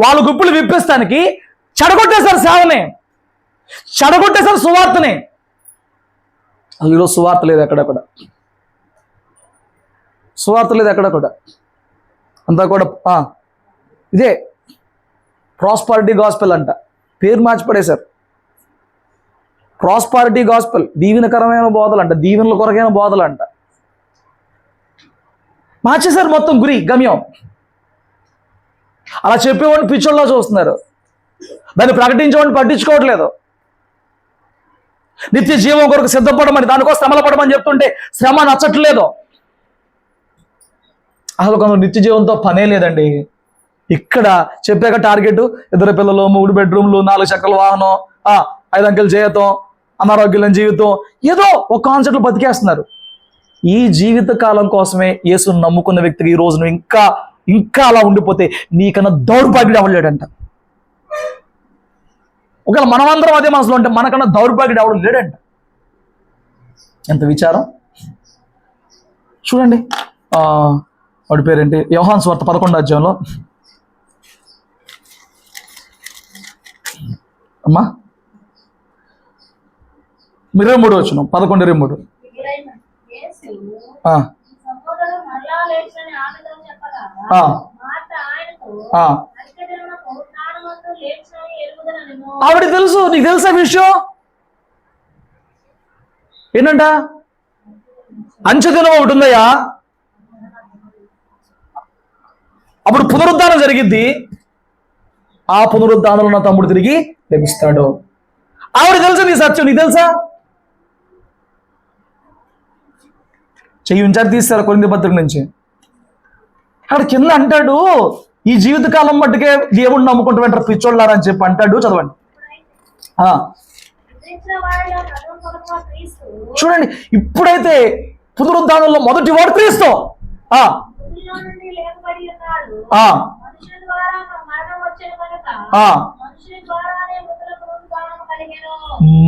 వాళ్ళ గుప్పులు విప్పేస్తానికి చెడగొట్టేశారు సేవని, చెడగొట్టేశారు సువార్తని. ఈరోజు సువార్త లేదు ఎక్కడక్కడ, సువార్త లేదు ఎక్కడక్కడ. అంతా కూడా ఇదే ప్రాస్పారిటీ గాస్పెల్ అంట, పేరు మార్చి పడేశారు. ప్రాస్పారిటీ గాస్పెల్, దీవెనకరమైన బోధలు అంట, దీవెనల కొరకైన బోధలు అంట. మార్చేశారు మొత్తం గురి గమ్యం. అలా చెప్పేవాడిని పిచ్చోళ్ళలో చూస్తున్నారు, దాన్ని ప్రకటించేవాడిని పట్టించుకోవట్లేదు. నిత్య జీవం కొరకు సిద్ధపడమని, దానికోసం శ్రమల పడమని చెప్తుంటే శ్రమ నచ్చట్లేదు. అసలు కొంత నిత్య జీవంతో పనే లేదండి. ఇక్కడ చెప్పాక టార్గెట్ 2 పిల్లలు, 3 బెడ్రూమ్లు, 4 చక్రాల వాహనం, 5 అంకెల జీవితం, అనారోగ్యం జీవితం, ఏదో ఒక కాన్సెప్ట్లో బతికేస్తున్నారు. ఈ జీవిత కాలం కోసమే యేసును నమ్ముకున్న వ్యక్తికి ఈ రోజును ఇంకా ఇంకా అలా ఉండిపోతే నీకన్నా దౌర్భాగ్యుడు అవ్వలేడంట. ఒకవేళ మనమందరం అదే మనసులో ఉంటే మనకన్నా దౌర్భాగ్యుడు ఎవడు లేడంట. ఎంత విచారం చూడండి. వాడి పేరేంటి, యోహాను సువార్త 11వ అధ్యాయంలో అమ్మా 23 వచనం, 11:23. ఆవిడ తెలుసు, నీకు తెలుసా విషయం ఏంటంట? అంచెదినం ఒకటి ఉందయ్యా, అప్పుడు పునరుద్ధానం జరిగిద్ది. ఆ పునరుద్ధానంలో నా తమ్ముడు తిరిగి లభిస్తాడు. ఆవిడ తెలుసా నీ సత్యం, నీకు తెలుసా? చెయ్యి ఉంచారు, తీస్తారు కొరింథీ పత్రిక నుంచి. అక్కడ కింద అంటాడు, ఈ జీవితకాలం మట్టుకే దేవుణ్ణి నమ్ముకుంటూ వెంటారు పిచ్చోళ్ళారా అని చెప్పి అంటాడు. చదవండి. చూడండి, ఇప్పుడైతే పునరుద్ధానంలో మొదటి వాడు క్రీస్తు.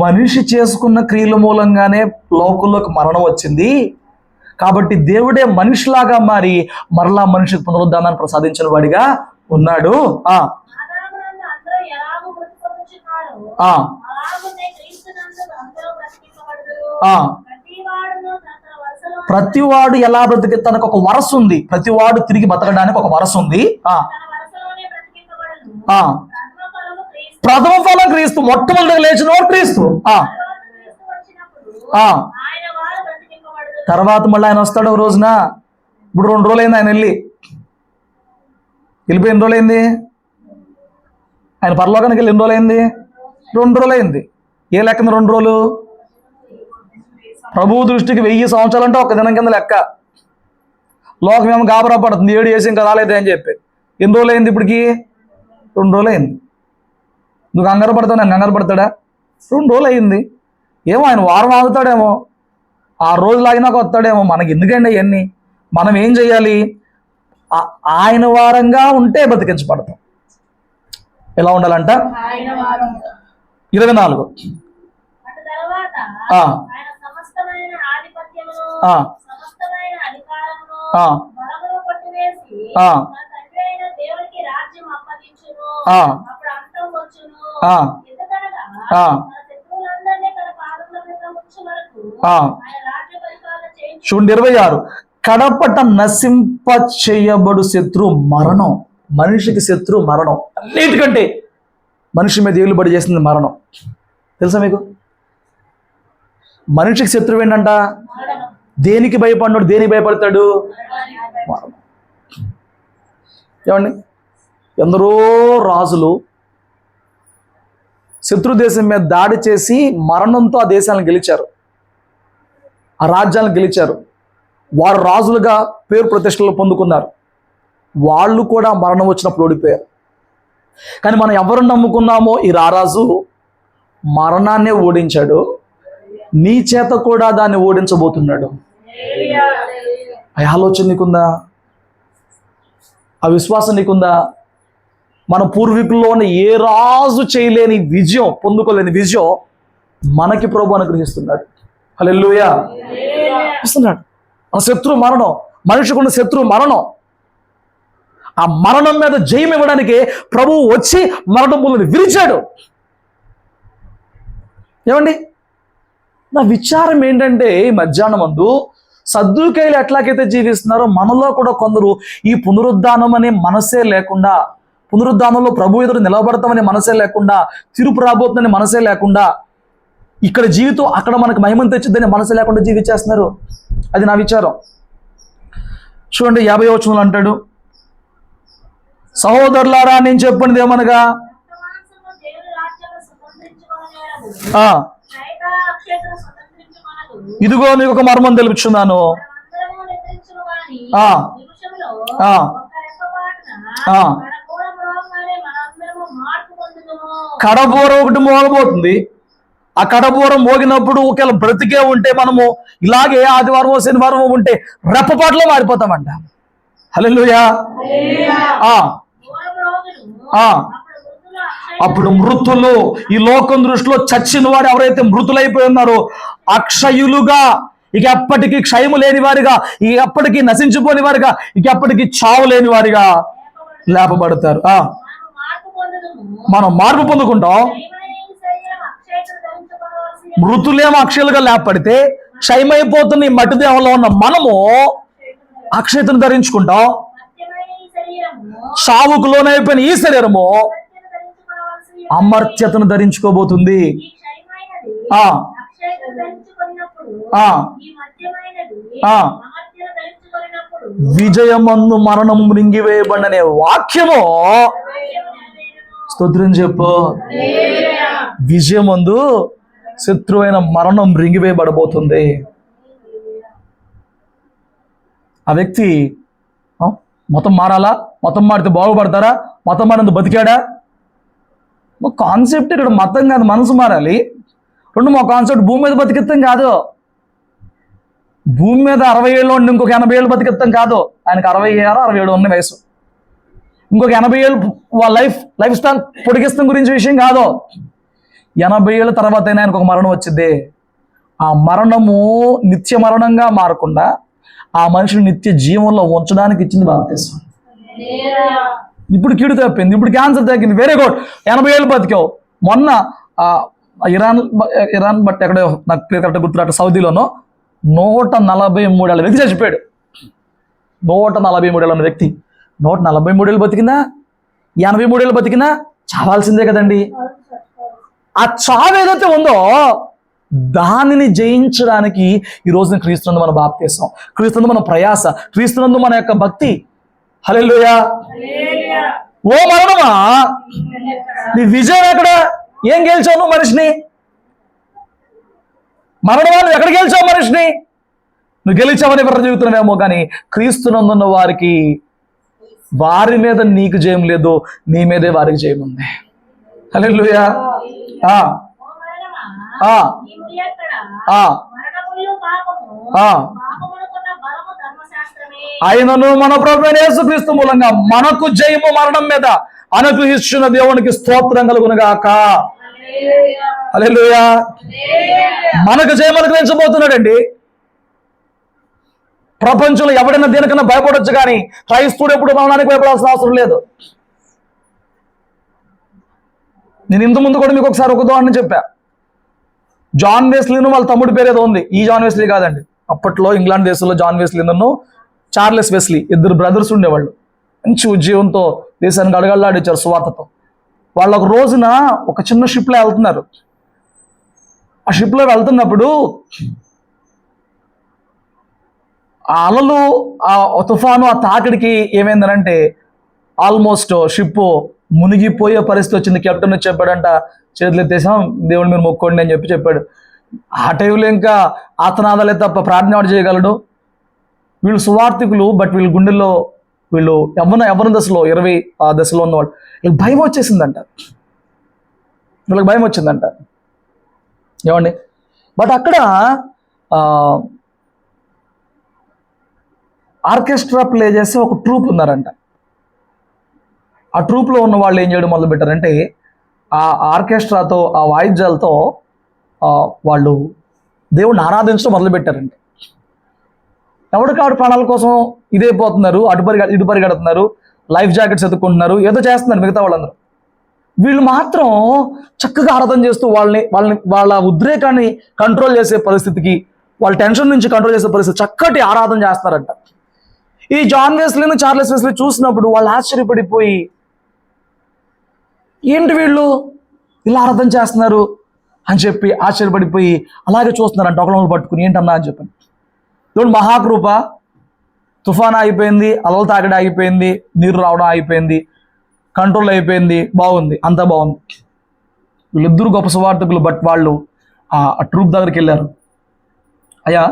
మనిషి చేసుకున్న క్రియల మూలంగానే లోకంలోకి మరణం వచ్చింది. కాబట్టి దేవుడే మనిషిలాగా మారి మరలా మనిషికి పునరుద్ధానాన్ని ప్రసాదించిన వాడిగా ఉన్నాడు. ప్రతివాడు ఎలా బ్రతికి, తనకు ఒక వరస ఉంది. ప్రతివాడు తిరిగి బతకడానికి ఒక వరస ఉంది. ప్రథమ ఫలం క్రీస్తు, మొట్టమొదటి లేచిన వాడు క్రీస్తు. తర్వాత మళ్ళీ ఆయన వస్తాడు ఒక రోజున. ఇప్పుడు 2 రోజులైంది ఆయన వెళ్ళిపోయి. ఎన్ని రోజులైంది ఆయన పరలోకానికి వెళ్ళి? ఎన్ని రోజులైంది? 2 రోజులైంది. ఏ లెక్కన 2 రోజులు? ప్రభువు దృష్టికి 1000 సంవత్సరాలు అంటే ఒక దినం కింద లెక్క. లోకం ఏమో గాబరా పడుతుంది, 7 చేసి ఇంకా రాలేదు అని చెప్పి. ఎన్ని రోజులైంది ఇప్పటికి? 2 రోజులైంది. నువ్వు కంగారు పడతావు, నేను కంగారు పడతాడా? 2 రోజులు అయింది. ఏమో ఆయన వారం ఆగుతాడేమో, 6 రోజులు ఆగినాక వస్తాడేమో. మనకి ఎందుకండి అవన్నీ? మనం ఏం చెయ్యాలి? ఆయన వారంగా ఉంటే బతికించబడతాం. ఎలా ఉండాలంట? 24 చూడండి 26. కడపట నశింప చేయబడు శత్రు మరణం. మనిషికి శత్రు మరణం. అన్నిటికంటే మనిషి మీద ఏలుబడి చేసింది మరణం. తెలుసా మీకు? మనిషికి శత్రువు ఏంటంట? దేనికి భయపడినాడు? దేనికి భయపడతాడు? మరణం. ఏమండి, ఎందరో రాజులు శత్రు దేశం మీద దాడి చేసి మరణంతో ఆ దేశాలను గెలిచారు, ఆ రాజ్యాలను గెలిచారు. వారు రాజులుగా పేరు ప్రతిష్టలు పొందుకున్నారు. వాళ్ళు కూడా మరణం వచ్చినప్పుడు ఓడిపోయారు. కానీ మనం ఎవరు నమ్ముకున్నామో ఈ రారాజు మరణాన్నే ఓడించాడు. నీ చేత కూడా దాన్ని ఓడించబోతున్నాడు. ఆ ఆలోచన నీకుందా? ఆ విశ్వాసం నీకుందా? మన పూర్వీకుల్లో ఉన్న ఏ రాజు చేయలేని విజయం, పొందుకోలేని విజయం మనకి ప్రభు అనుగ్రహిస్తున్నాడు. హల్లెలూయా ఇస్తున్నాడు. మన శత్రు మరణం, మనిషికున్న శత్రు మరణం. ఆ మరణం మీద జయం ఇవ్వడానికి ప్రభువు వచ్చి మరణం ముళ్ళని విరిచాడు. ఏమండి, నా విచారం ఏంటంటే ఈ మధ్యాహ్నం మందు సద్దూకయ్యులు ఎట్లాగైతే జీవిస్తున్నారో మనలో కూడా కొందరు ఈ పునరుద్ధానం అనే మనసే లేకుండా, పునరుద్ధానంలో ప్రభు ఎదురు నిలబడతామనే మనసే లేకుండా, తీర్పు రాబోతుందనే మనసే లేకుండా, ఇక్కడ జీవితం అక్కడ మనకు మహిమను తెచ్చిద్దని మనసే లేకుండా జీవించేస్తున్నారు. అది నా విచారం. చూడండి 50వ వచనంలో అంటాడు, సహోదరులారా నేను చెప్పినది ఏమనగా ఇదిగో మీకు ఒక మర్మం తెలుపుచున్నాను. కడబూరం ఒకటి మోగబోతుంది. ఆ కడబూరం మోగినప్పుడు ఒకవేళ బ్రతికే ఉంటే మనము ఇలాగే ఆదివారం శనివారం ఉంటే రెప్పపాట్లో మారిపోతామంట. హల్లెలూయా. అప్పుడు మృతులు, ఈ లోకం దృష్టిలో చచ్చిన వారు ఎవరైతే మృతులైపోయి ఉన్నారో అక్షయులుగా, ఇక ఎప్పటికీ క్షయము లేని వారిగా, ఇక ఎప్పటికీ నశించిపోని వారిగా, ఇక ఎప్పటికీ చావు లేని వారిగా లేపబడతారు. మనం మార్పు పొందుకుంటాం. మృతులేమో అక్షయులుగా లేపడితే క్షయమైపోతున్న ఈ మట్టి దేహంలో ఉన్న మనము అక్షయతను ధరించుకుంటాం. సావుకు లోనైపోయిన ఈ శరీరము అమర్త్యతను ధరించుకోబోతుంది. విజయమందు మరణం మృంగివేయబడనే వాక్యము స్తోత్రం చెప్పు. విజయమందు శత్రువైన మరణం మృంగివేయబడబోతుంది. ఆ వ్యక్తి మతం మారాలా, మతం మారితే బాగుపడతారా, మతం మారినందు బతికాడా? మా కాన్సెప్ట్ ఇక్కడ మతం కాదు, మనసు మారాలి. రెండు, మా కాన్సెప్ట్ భూమి మీద బతికిత్తం కాదు. భూమి మీద 60 ఏళ్ళు ఉండి ఇంకొక 80 ఏళ్ళు బతికిత్తం కాదు. ఆయనకు 66, 67 ఉన్న వయసు. ఇంకొక 80 ఏళ్ళు లైఫ్ స్టైల్ పొడిగిస్తాం గురించి విషయం కాదు. 80 ఏళ్ళ తర్వాత అయినా ఆయనకు ఒక మరణం వచ్చింది. ఆ మరణము నిత్య మరణంగా మారకుండా ఆ మనిషిని నిత్య జీవంలో ఉంచడానికి ఇచ్చింది భారతదేశం. ఇప్పుడు కీడు తప్పింది, ఇప్పుడు క్యాన్సర్ తగ్గింది, వెరీ గుడ్. 80 ఏళ్ళు బతికావు. మొన్న ఇరాన్ బట్ ఎక్కడో నాకు కరెక్ట్ గుర్తురాట, సౌదీలోనో 143 ఏళ్ళ వ్యక్తి చచ్చిపోయాడు. 143 ఏళ్ళ వ్యక్తి 143 ఏళ్ళు బతికినా, 83 ఏళ్ళు బతికినా చావాల్సిందే కదండి. ఆ చావు ఏదైతే ఉందో దానిని జయించడానికి ఈ రోజున క్రీస్తునందు మన బాప్తీసం, క్రీస్తునందు మన ప్రయాస, క్రీస్తునందు మన యొక్క భక్తి. హల్లెలూయా. ఓ మరణమా, నీ విజయం ఎక్కడ? ఏం గెలిచావు నువ్వు మనిషిని? మరణమా, నువ్వు ఎక్కడ గెలిచావు మనిషిని? నువ్వు గెలిచావని ఎవరు చెబుతున్నావేమో కానీ క్రీస్తునందున్న వారికి, వారి మీద నీకు జయం లేదు, నీ మీదే వారికి జయం ఉంది. హల్లెలూయా. ఆయనను మన ప్రభువైన యేసుక్రీస్తు మూలంగా మనకు జయము మరణం మీద అనుగ్రహిస్తున్న దేవునికి స్తోత్రం కలుగునుగాక. హల్లెలూయా. మనకు జయం అనుగ్రహించబోతున్నాడండి. ప్రపంచంలో ఎవడైనా దేనికన్నా భయపడొచ్చు కానీ క్రైస్తవుడు ఎప్పుడు మరణానికి భయపడాల్సిన అవసరం లేదు. నేను ఇంత ముందు కూడా మీకు ఒకసారి ఒక ఉదాహరణ చెప్పా. జాన్ వెస్లీను వాళ్ళ తమ్ముడి పేరు ఏదో ఉంది, ఈ జాన్ వెస్లీ కాదండి. అప్పట్లో ఇంగ్లాండ్ దేశంలో జాన్ వెస్లీను చార్లెస్ వెస్లీ ఇద్దరు బ్రదర్స్ ఉండేవాళ్ళు. మంచి ఉద్యోగంతో దేశానికి అడగళ్ళాడిచ్చారు సువార్తతో. వాళ్ళు ఒక రోజున ఒక చిన్న షిప్లో వెళ్తున్నారు. ఆ షిప్లో వెళ్తున్నప్పుడు ఆ అలలు, ఆ తుఫాను, ఆ తాకిడికి ఏమైందనంటే ఆల్మోస్ట్ షిప్ మునిగిపోయే పరిస్థితి వచ్చింది. కెప్టెన్ వచ్చి చెప్పాడంట, చేతులు ఎత్తేసాం, దేవుని మీరు మొక్కోండి అని చెప్పాడు. ఆ టైంలో ఇంకా ఆతనాదాలే తప్ప ప్రార్థన ఎవరు చేయగలడు? వీళ్ళు సువార్థికులు, బట్ వీళ్ళ గుండెల్లో వీళ్ళు యవ్వన దశలో 20 ఆ దశలో ఉన్నవాళ్ళు, వీళ్ళకి భయం వచ్చేసిందంట. వీళ్ళకి భయం వచ్చిందంట. ఏమండి, బట్ అక్కడ ఆర్కెస్ట్రా ప్లే చేసి ఒక ట్రూప్ ఉన్నారంట. ఆ ట్రూప్లో ఉన్న వాళ్ళు ఏం చేయడం మొదలు పెట్టారంటే ఆ ఆర్కెస్ట్రాతో, ఆ వాయిద్యాలతో వాళ్ళు దేవుడిని ఆరాధించడం మొదలు పెట్టారంట. ఎవరికాడు ప్రాణాల కోసం ఇదైపోతున్నారు, ఇటు పరిగెడుతున్నారు. లైఫ్ జాకెట్స్ ఎత్తుకుంటున్నారు, ఏదో చేస్తున్నారు మిగతా వాళ్ళందరూ. వీళ్ళు మాత్రం చక్కగా ఆరాధన చేస్తూ వాళ్ళ ఉద్రేకాన్ని కంట్రోల్ చేసే పరిస్థితికి, వాళ్ళ టెన్షన్ నుంచి కంట్రోల్ చేసే పరిస్థితి చక్కటి ఆరాధన చేస్తున్నారంట. ఈ జాన్ వెస్లీని, చార్లెస్ వెస్లీ చూసినప్పుడు వాళ్ళు ఆశ్చర్యపడిపోయి, ఏంటి వీళ్ళు ఇలా ఆరాధన చేస్తున్నారు అని చెప్పి ఆశ్చర్యపడిపోయి అలాగే చూస్తున్నారంట ఒకళ్ళు పట్టుకుని. ఏంటన్నా అని చెప్పాను. చూడండి, మహాకృప, తుఫాన్ ఆగిపోయింది, అలలు తాగడం ఆగిపోయింది, నీరు రావడం ఆగిపోయింది, కంట్రోల్ అయిపోయింది, బాగుంది, అంతా బాగుంది. వీళ్ళిద్దరూ గొప్ప సువార్థకులు. బట్ వాళ్ళు ఆ ట్రూప్ దగ్గరికి వెళ్ళారు. అయ్యా,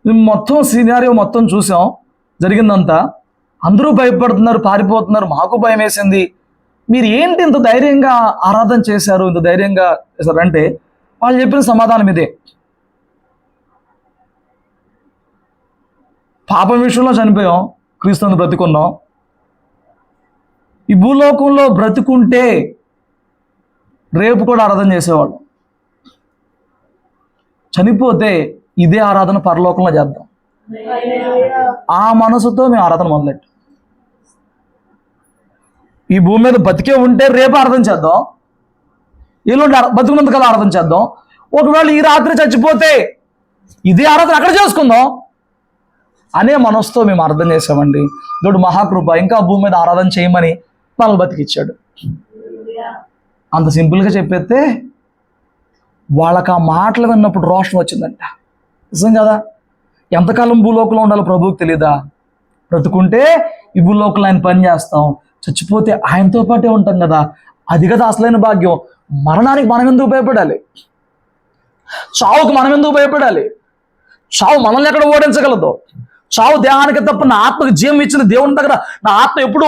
మేము మొత్తం సినారియో మొత్తం చూసాం, జరిగిందంతా, అందరూ భయపడుతున్నారు, పారిపోతున్నారు, మాకు భయం వేసింది, మీరు ఏంటి ఇంత ధైర్యంగా ఆరాధన చేశారు, ఇంత ధైర్యంగా చేశారు అంటే వాళ్ళు చెప్పిన సమాధానం ఇదే: పాపం విషయంలో చనిపోయాం, క్రీస్తుని బ్రతికున్నాం, ఈ భూలోకంలో బ్రతుకుంటే రేపు కూడా ఆరాధన చేసేవాళ్ళు, చనిపోతే ఇదే ఆరాధన పరలోకంలో చేద్దాం. ఆ మనసుతో మేము ఆరాధన మొదలెట్టాం. ఈ భూమి మీద బతికే ఉంటే రేపు ఆరాధన చేద్దాం, ఎల్లుండి బతుకున్నంతకాలం ఆరాధన చేద్దాం, ఒకవేళ ఈ రాత్రి చచ్చిపోతే ఇదే ఆరాధన అక్కడ చేసుకుందాం అనే మనసుతో మేము అర్థం చేసామండి. దేవుడు మహాకృప, ఇంకా భూమి మీద ఆరాధన చేయమని మనల్ని బతికిచ్చాడు. అంత సింపుల్గా చెప్పేస్తే వాళ్ళకి ఆ మాటలు విన్నప్పుడు రోషం వచ్చిందంట. నిజం కదా? ఎంతకాలం భూలోకంలో ఉండాలో ప్రభువుకి తెలియదా? బ్రతుకుంటే ఈ భూలోకంలో ఆయన పని చేస్తాం, చచ్చిపోతే ఆయనతో పాటే ఉంటాం కదా, అది కదా అసలైన భాగ్యం. మరణానికి మనం ఎందుకు భయపడాలి? చావుకు మనం ఎందుకు భయపడాలి? చావు మనల్ని ఎక్కడ ఓడించగలదు? చావు దేహానికి తప్ప నా ఆత్మకు జీవం ఇచ్చిన దేవుని దగ్గర నా ఆత్మ ఎప్పుడు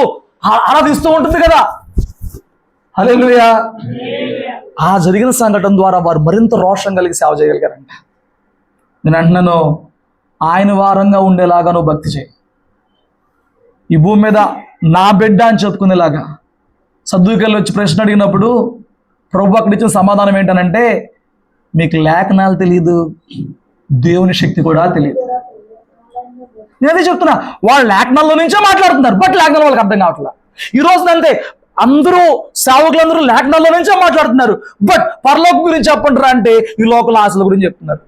ఆరాధిస్తూ ఉంటుంది కదా. హల్లెలూయా. ఆ జరిగిన సంఘటన ద్వారా వారు మరింత రోషం కలిగి సేవ చేయగలిగారంట. నేను అంటున్నాను, ఆయన వారంగా ఉండేలాగా నువ్వు భక్తి చేయి. ఈ భూమి మీద నా బిడ్డ అని చెప్పుకునేలాగా. సద్దుకెళ్ళి వచ్చి ప్రశ్న అడిగినప్పుడు ప్రభు అక్కడ ఇచ్చిన సమాధానం ఏంటనంటే, మీకు లేఖనాలు తెలియదు, దేవుని శక్తి కూడా తెలియదు. నేనదే చెప్తున్నా, వాళ్ళు లేఖనాల్లో నుంచే మాట్లాడుతున్నారు, బట్ లేఖనాలు వాళ్ళకి అర్థం కావట్లేదు. ఈ రోజున అంతే, అందరూ సేవకులందరూ లేఖనాల్లో నుంచే మాట్లాడుతున్నారు, బట్ పరలోకం గురించి చెప్పంటారా అంటే ఈ లోకల ఆశల గురించి చెప్తున్నారు.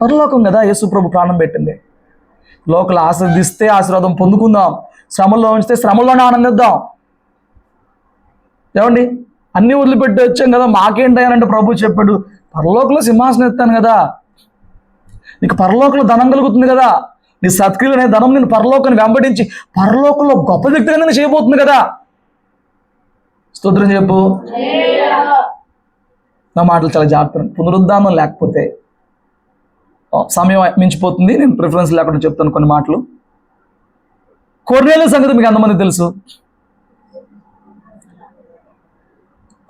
పరలోకం కదా యేసు ప్రభు ప్రాణం పెట్టింది. లోకల ఆశీర్దిస్తే ఆశీర్వాదం పొందుకుందాం, శ్రమల్లో ఉంచితే శ్రమల్లోనే ఆనందిద్దాం. ఏమండి, అన్నీ వదిలిపెట్టి వచ్చాం కదా, మాకేంటంటే ప్రభు చెప్పాడు, పరలోకంలో సింహాసనం ఎత్తాను కదా, నీకు పరలోకంలో ధనం కలుగుతుంది కదా, నీ సత్క్రియలు అనే ధనం నేను పరలోకాన్ని వెంబడించి పరలోకంలో గొప్ప వ్యక్తిగా నేను చేయబోతుంది కదా. స్తోత్రం చెప్పు. నా మాటలు చాలా జాగ్రత్త. పునరుద్ధానం లేకపోతే సమయం మించిపోతుంది, నేను ప్రిఫరెన్స్ లేకుండా చెప్తాను కొన్ని మాటలు. కొర్నేలి సంగతి మీకు ఎంతమంది తెలుసు?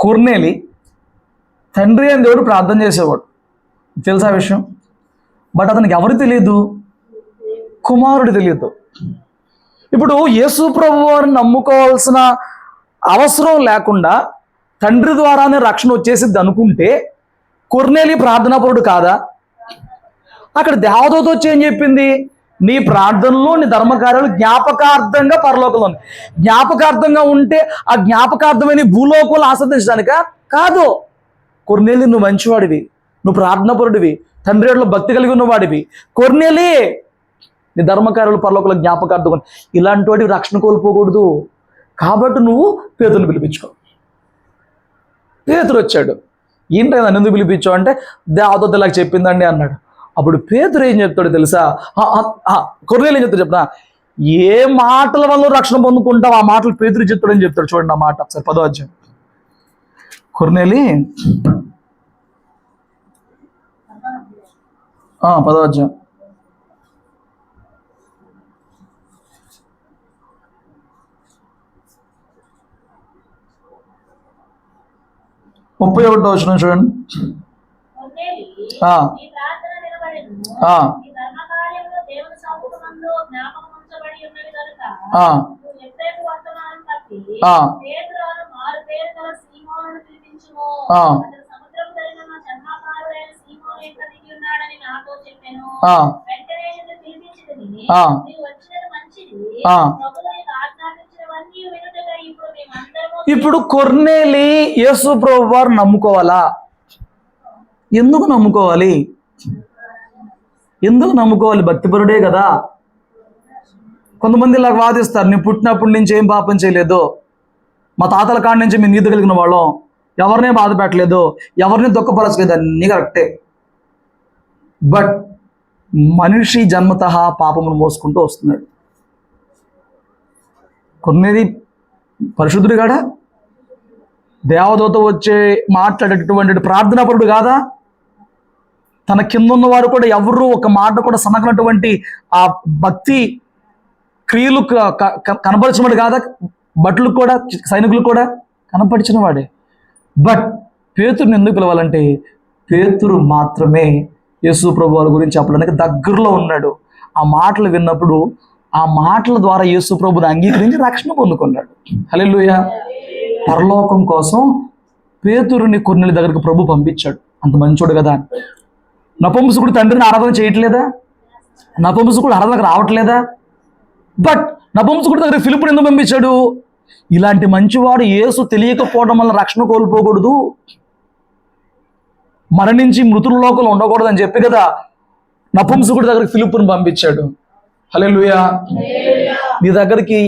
కొర్నేలి తండ్రి అని దేవుడు ప్రార్థన చేసేవాడు, తెలుసా విషయం? బట్ అతనికి ఎవరు తెలియదు? కుమారుడు తెలియదు. ఇప్పుడు యేసు ప్రభు వారిని నమ్ముకోవాల్సిన అవసరం లేకుండా తండ్రి ద్వారానే రక్షణ వచ్చేసిద్ది అనుకుంటే కొర్నేలి ప్రార్థనాపరుడు కాదా? అక్కడ దేవదూత వచ్చి ఏం చెప్పింది? నీ ప్రార్థనలు, నీ ధర్మకార్యాలు జ్ఞాపకార్థంగా పరలోకంలో ఉంది. జ్ఞాపకార్థంగా ఉంటే ఆ జ్ఞాపకార్థమైన భూలోకంలో ఆస్వాదించడానిక కాదు. కొర్నేలి, నువ్వు మంచివాడివి, నువ్వు ప్రార్థనాపరుడివి, తండ్రిలో భక్తి కలిగి ఉన్నవాడివి. కొర్నేలి, నీ ధర్మకార్యాలు పరలోకంలో జ్ఞాపకార్థం. ఇలాంటి వాటివి రక్షణ కోల్పోకూడదు. కాబట్టి నువ్వు పేతురుని పిలిపించుకో. పేతురు వచ్చాడు. ఏంటో నన్ను ఎందుకు పిలిపించావు అంటే దేవదూత ఇలాగ చెప్పిందండి అన్నాడు. అప్పుడు పేతురు ఏం చెప్తాడో తెలుసా? కొర్నేలి ఏం చెప్తాడు చెప్పనా? ఏ మాటల వల్ల రక్షణ పొందుకుంటావు ఆ మాటలు పేతురు చెప్తాడని చెప్తాడు. చూడండి ఆ మాట ఒకసారి 10వ అధ్యాయం. కొర్నేలి 10వ అధ్యాయం 31వ వచనం చూడండి. ఇప్పుడు కొర్నేలి యేసు ప్రభు వారు నమ్ముకోవాలా? ఎందుకు నమ్ముకోవాలి? ఎందుకు నమ్ముకోవాలి? భక్తిపరుడే కదా. కొంతమంది ఇలా వాదిస్తారు, నేను పుట్టినప్పటి నుంచి ఏం పాపం చేయలేదు, మా తాతల కాడి నుంచి మేము నీతి కలిగిన వాళ్ళం, ఎవరినే బాధ పెట్టలేదు, ఎవరిని దుఃఖపరచలేదు. అన్నీ కరెక్టే. బట్ మనిషి జన్మతః పాపమును మోసుకుంటూ వస్తున్నాడు. కొన్నేది పరిశుద్ధుడు కాడా? దేవదూత వచ్చే మాట్లాడేటటువంటి ప్రార్థనాపరుడు కాదా? తన కింద ఉన్నవారు కూడా ఎవరు ఒక మాట కూడా సనకనటువంటి ఆ భక్తి క్రియలు కనపరిచినవాడు కాదా? భటులకు కూడా, సైనికులు కూడా కనపరిచిన వాడే. బట్ పేతురుని ఎందుకు పిలవాలంటే, పేతురు మాత్రమే యేసు ప్రభు వారి గురించి చెప్పడానికి దగ్గరలో ఉన్నాడు. ఆ మాటలు విన్నప్పుడు ఆ మాటల ద్వారా యేసు ప్రభుని అంగీకరించి రక్షణ పొందుకున్నాడు. హల్లెలూయా. పరలోకం కోసం పేతురుని కొర్నేలి దగ్గరికి ప్రభు పంపించాడు. అంత మంచోడు కదా. నపుంసకుడు తండ్రిని ఆరాధన చేయట్లేదా? నపుంసకుడు ఆరాధనకు రావట్లేదా? బట్ నపుంసకుడి దగ్గర ఫిలిప్పుని ఎందుకు పంపించాడు? ఇలాంటి మంచివాడు యేసు తెలియకపోవడం వల్ల రక్షణ కోల్పోకూడదు, మరణించి మృతుల లోకంలో ఉండకూడదు అని చెప్పి కదా నపుంసకుడి దగ్గరికి ఫిలిప్పుని పంపించాడు. హల్లెలూయా. నీ దగ్గరికి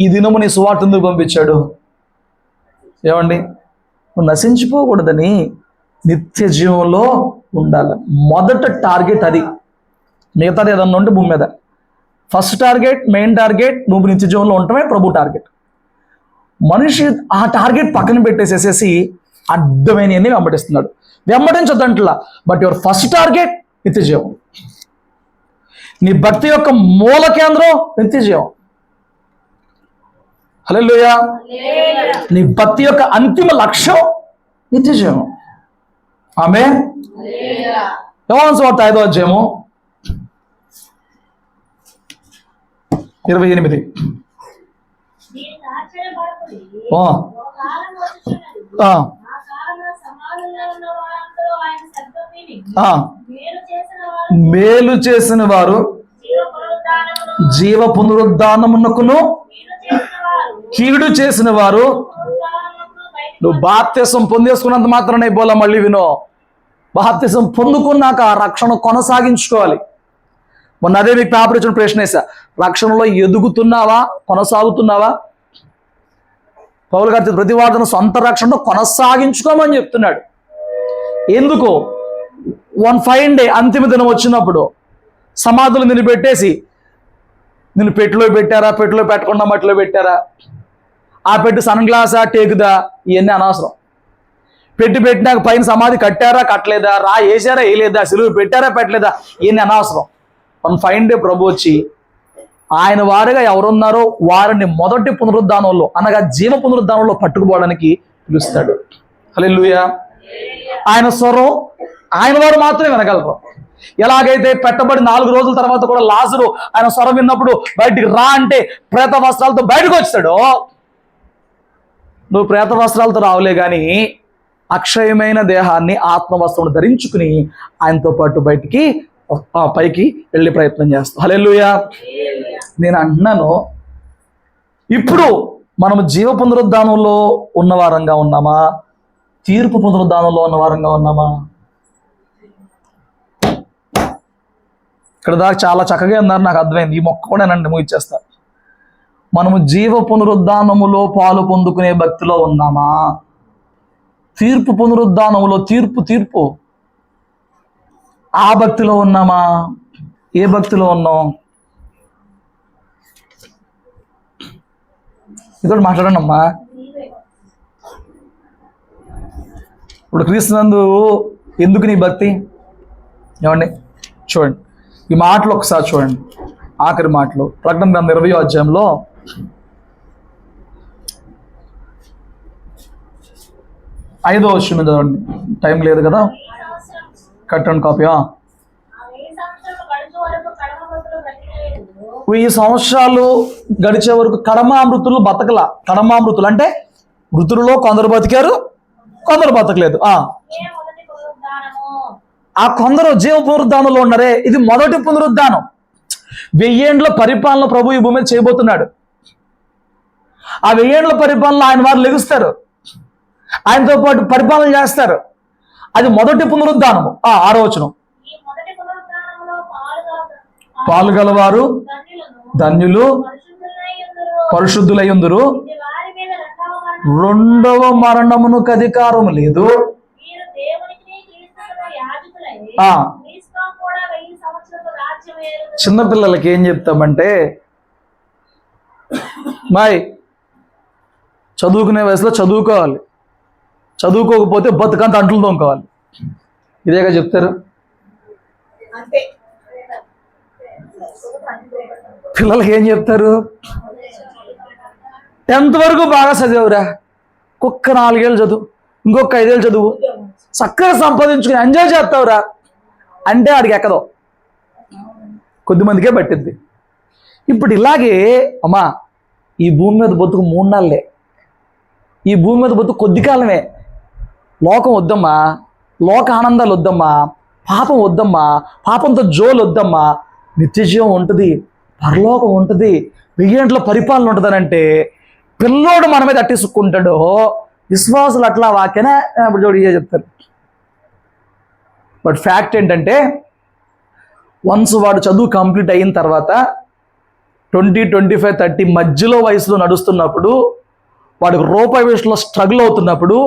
ఈ దినము నీ సువార్త ఎందుకు పంపించాడు? ఏమండి, నువ్వు నశించిపోకూడదని, నిత్య జీవంలో ఉండాలి. మొదట టార్గెట్ అది. మిగతాది ఏదన్నా ఉంటే భూమి మీద ఫస్ట్ టార్గెట్, మెయిన్ టార్గెట్ నువ్వు నిత్య జీవంలో ఉండటమే ప్రభు టార్గెట్. మనిషి ఆ టార్గెట్ పక్కన పెట్టేసేసేసి అడ్డమైనవన్నీ వెంబడిస్తున్నాడు. వెంబడించొద్దంటలా, బట్ యువర్ ఫస్ట్ టార్గెట్ నిత్య జీవం. నీ భక్తి యొక్క మూల కేంద్రం నిత్య జీవం. హల్లెలూయా. నీ భక్తి యొక్క అంతిమ లక్ష్యం నిత్య జీవం. ఆమేన్. యోహాను సువార్త 5వ అధ్యాయము 28. మేలు చేసిన వారు జీవ పునరుద్ధానమునకును, కీడు చేసిన వారు, నువ్వు బాప్తిసం పొందేసుకున్నంత మాత్రమే బోలా. మళ్ళీ వినో, బాప్తిసం పొందుకున్నాక ఆ రక్షణ కొనసాగించుకోవాలి. మొన్న అదే మీకు పేపర్ ఇచ్చిన ప్రశ్న వేసా, రక్షణలో ఎదుగుతున్నావా, కొనసాగుతున్నావా? పౌలు గారి ప్రతివాదన సొంత రక్షణను కొనసాగించుకోమని చెప్తున్నాడు. ఎందుకు? వన్ ఫైన్ డే, అంతిమ దినం వచ్చినప్పుడు సమాధులు నిన్ను పెట్టేసి, నిన్ను పెట్టిలో పెట్టారా, పెట్టిలో పెట్టకుండా మట్టిలో పెట్టారా, ఆ పెట్టి సన్ గ్లాసా, టేకుదా, ఇవన్నీ అనవసరం. పెట్టినాక పైన సమాధి కట్టారా, కట్టలేదా, రా వేసారా, వేయలేదా, సిలువ పెట్టారా, పెట్టలేదా, ఇవన్నీ అనవసరం. వన్ ఫైన్ డే ప్రభు వచ్చి ఆయన వారుగా ఎవరున్నారో వారిని మొదటి పునరుద్ధానంలో, అనగా జీవ పునరుద్ధానంలో పట్టుకుపోవడానికి పిలుస్తాడు. హల్లెలూయా. ఆయన స్వరం ఆయన వారు మాత్రమే వినగలరు. ఎలాగైతే పెట్టబడి 4 రోజుల తర్వాత కూడా లాజరు ఆయన స్వరం విన్నప్పుడు బయటికి రా అంటే ప్రేత వస్త్రాలతో బయటకు వచ్చాడు. నువ్వు ప్రేత వస్త్రాలతో రావులే కానీ అక్షయమైన దేహాన్ని ఆత్మవస్త్రం ధరించుకుని ఆయనతో పాటు బయటికి పైకి వెళ్ళే ప్రయత్నం చేస్తాం. హల్లెలూయా. నేను అంటున్నాను, ఇప్పుడు మనము జీవ పునరుద్ధానంలో ఉన్నవారంగా ఉన్నామా, తీర్పు పునరుద్ధానంలో ఉన్నవారంగా ఉన్నామా? ఇక్కడ దాకా చాలా చక్కగా ఉన్నారు, నాకు అర్థమైంది. ఈ మొక్క కూడా నన్ను ముగిచ్చేస్తా. మనము జీవ పునరుద్ధానములో పాలు పొందుకునే భక్తిలో ఉన్నామా, తీర్పు పునరుద్ధానములో తీర్పు ఆ భక్తిలో ఉన్నామా? ఏ భక్తిలో ఉన్నాం? ఇదొకటి మాట్లాడండి అమ్మా. ఇప్పుడు క్రీస్తునందు ఎందుకు నీ భక్తి? ఏమండి చూడండి, ఈ మాటలు ఒకసారి చూడండి. ఆఖరి మాటలు ప్రకటన గ్రంథం 20వ అధ్యాయంలో 5వ వచనం చదవండి. టైం లేదు కదా, కట్టండి కాపీయా. 1000 సంవత్సరాలు గడిచే వరకు కడమామృతులు బతకల. కడమామృతులు అంటే మృతులలో కొందరు బతికారు, కొందరు బతకలేదు. ఆ కొందరు జీవ పునరుద్ధానంలో ఉన్నారే, ఇది మొదటి పునరుద్ధానం. 1000 ఏండ్ల పరిపాలన ప్రభు ఈ భూమి మీద చేయబోతున్నాడు. ఆ 1000 ఏళ్ల పరిపాలన ఆయన వారు లెగుస్తారు, ఆయనతో పాటు పరిపాలన చేస్తారు. అది మొదటి పునరుద్ధానము. 6వ వచనం, పాలుగలవారు ధన్యులు పరిశుద్ధులయ్యుందురు, రెండవ మరణమునకు అధికారం లేదు. చిన్నపిల్లలకి ఏం చెప్తామంటే, మాయ్ చదువుకునే వయసులో చదువుకోవాలి, చదువుకోకపోతే బతుకంత అంట్లు తోముకోవాలి. ఇదేగా చెప్తారు. పిల్లలకి ఏం చెప్తారు? 10th వరకు బాగా చదివావురా, ఒక్క 4 ఏళ్ళు చదువు, ఇంకొక 5 ఏళ్ళు చదువు, చక్కగా సంపాదించుకుని ఎంజాయ్ చేస్తావురా అంటే ఆడికి ఎక్కదో, కొద్దిమందికే పట్టిద్ది. ఇప్పుడు ఇలాగే అమ్మా, ఈ భూమి మీద బతుకు 3 నెలలే, ఈ భూమి మీద బతుకు కొద్ది కాలమే. లోకం వద్దమ్మా, లోక ఆనందాలు వద్దమ్మా, పాపం వద్దమ్మా, పాపంతో జోలు వద్దమ్మా. నిత్యజీవం ఉంటుంది, పరలోకం ఉంటుంది, 1000 ఏళ్ల పరిపాలన ఉంటుందనంటే పిల్లోడు మన మీద అట్టిసుక్కుంటాడో, విశ్వాసులు అట్లా వాక్యనే ఇప్పుడు జోడి చెప్తారు. బట్ ఫ్యాక్ట్ ఏంటంటే, వన్స్ వాడు చదువు కంప్లీట్ అయిన తర్వాత 20, 25, 30 మధ్యలో వయసులో నడుస్తున్నప్పుడు, వాడికి రూపాయి విషయంలో స్ట్రగుల్ అవుతున్నప్పుడు,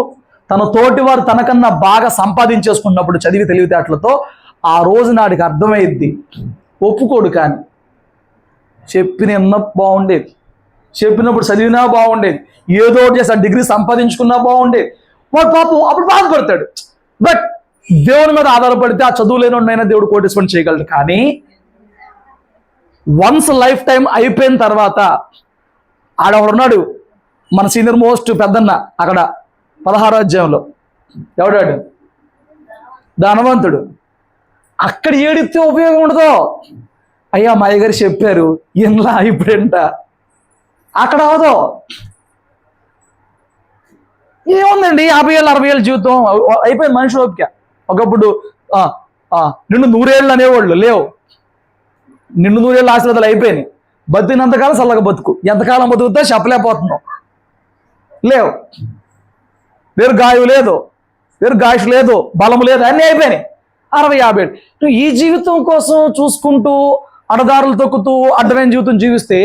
తన తోటి వారు తనకన్నా బాగా సంపాదించేసుకున్నప్పుడు చదివి తెలివితేటలతో, ఆ రోజు నాడికి అర్థమైద్ది. ఒప్పుకోడు. కానీ చెప్పిన బాగుండేది, చెప్పినప్పుడు చదివినా బాగుండేది, ఏదో ఒకటి చేసి డిగ్రీ సంపాదించుకున్నా బాగుండేది. వాడు పాపం అప్పుడు బాధపడతాడు. బట్ దేవుని మీద ఆధారపడితే ఆ చదువు లేనోడైనా దేవుడు కోటేశ్వరం చేయగలడు. కానీ వన్స్ లైఫ్ టైం అయిపోయిన తర్వాత ఆడవడున్నాడు, మన సీనియర్ మోస్ట్ పెద్దన్న అక్కడ 16వ అధ్యాయంలో, ఎవడాడు? ధనవంతుడు. అక్కడ ఏడితే ఉపయోగం ఉండదు. అయ్యా మా అయ్యగారు చెప్పారు ఇంట్లో ఇప్పుడేంట, అక్కడ అవదో. ఏముందండి 50 ఏళ్ళు 60 ఏళ్ళ జీవితం అయిపోయింది. మనిషి ఓపిక. ఒకప్పుడు నిన్ను 100 ఏళ్ళు అనేవాళ్ళు లేవు, నిన్ను 100 ఏళ్ళ ఆశీర్వాదాలు అయిపోయినాయి. బతికినంతకాలం చల్లగా బతుకు, ఎంతకాలం బతుకుతా చెప్పలేకపోతున్నావు. లేవు, దీర్ఘాయువు లేదు, దీర్ఘాయుష్ లేదు, బలము లేదు, అన్నీ అయిపోయినాయి. 60, 50 ఏళ్ళు. నువ్వు ఈ జీవితం కోసం చూసుకుంటూ అడదారులు తొక్కుతూ అడ్డమైన జీవితం జీవిస్తే